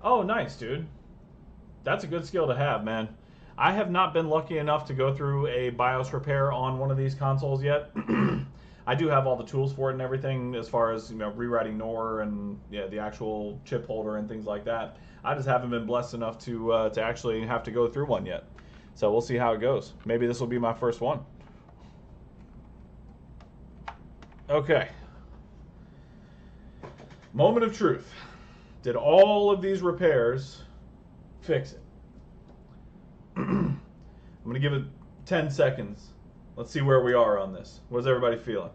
Oh, nice, dude. That's a good skill to have, man. I have not been lucky enough to go through a BIOS repair on one of these consoles yet. I do have all the tools for it and everything, as far as rewriting NOR and the actual chip holder and things like that. I just haven't been blessed enough to actually have to go through one yet. So we'll see how it goes. Maybe this will be my first one. Okay. Moment of truth. Did all of these repairs fix it? I'm going to give it 10 seconds. Let's see where we are on this. What's everybody feeling?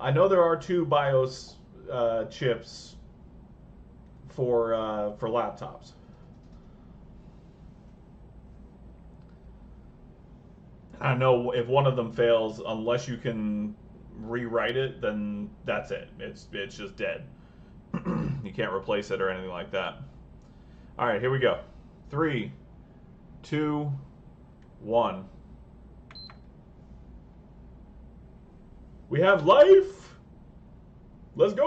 I know there are 2 BIOS chips for laptops. I know if one of them fails, unless you can rewrite it, then that's it. It's just dead. You can't replace it or anything like that. All right, here we go. 3, 2, 1. We have life. Let's go.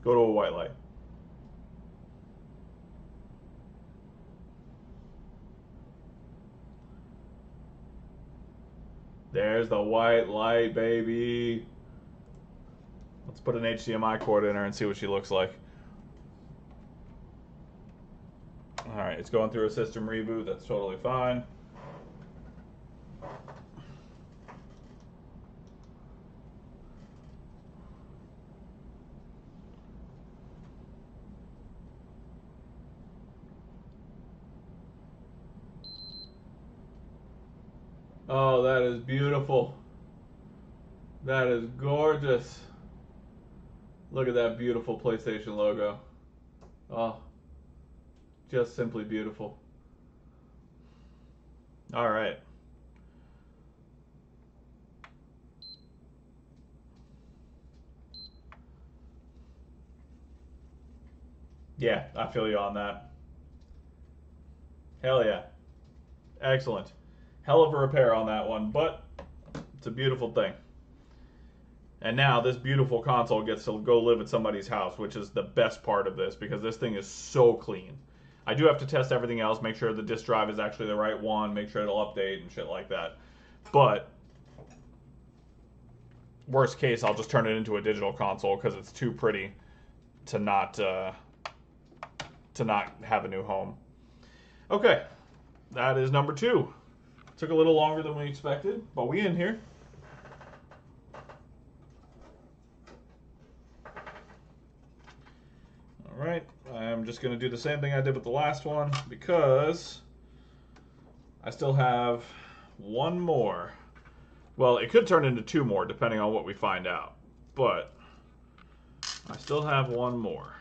Go to a white light. There's the white light, baby. Let's put an HDMI cord in her and see what she looks like. Alright, it's going through a system reboot. That's totally fine. Oh, that is beautiful. That is gorgeous. Look at that beautiful PlayStation logo. Oh, just simply beautiful. All right. Yeah, I feel you on that. Hell yeah. Excellent. Hell of a repair on that one, but it's a beautiful thing. And now this beautiful console gets to go live at somebody's house, which is the best part of this, because this thing is so clean. I do have to test everything else, make sure the disk drive is actually the right one, make sure it'll update and shit like that. But worst case, I'll just turn it into a digital console because it's too pretty to not have a new home. Okay, that is number 2. Took a little longer than we expected, but we in here. All right, I'm just going to do the same thing I did with the last one because I still have one more. Well, it could turn into 2 more depending on what we find out, but I still have one more.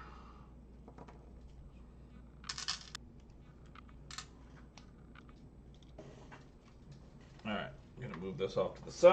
All right, I'm going to move this off to the side.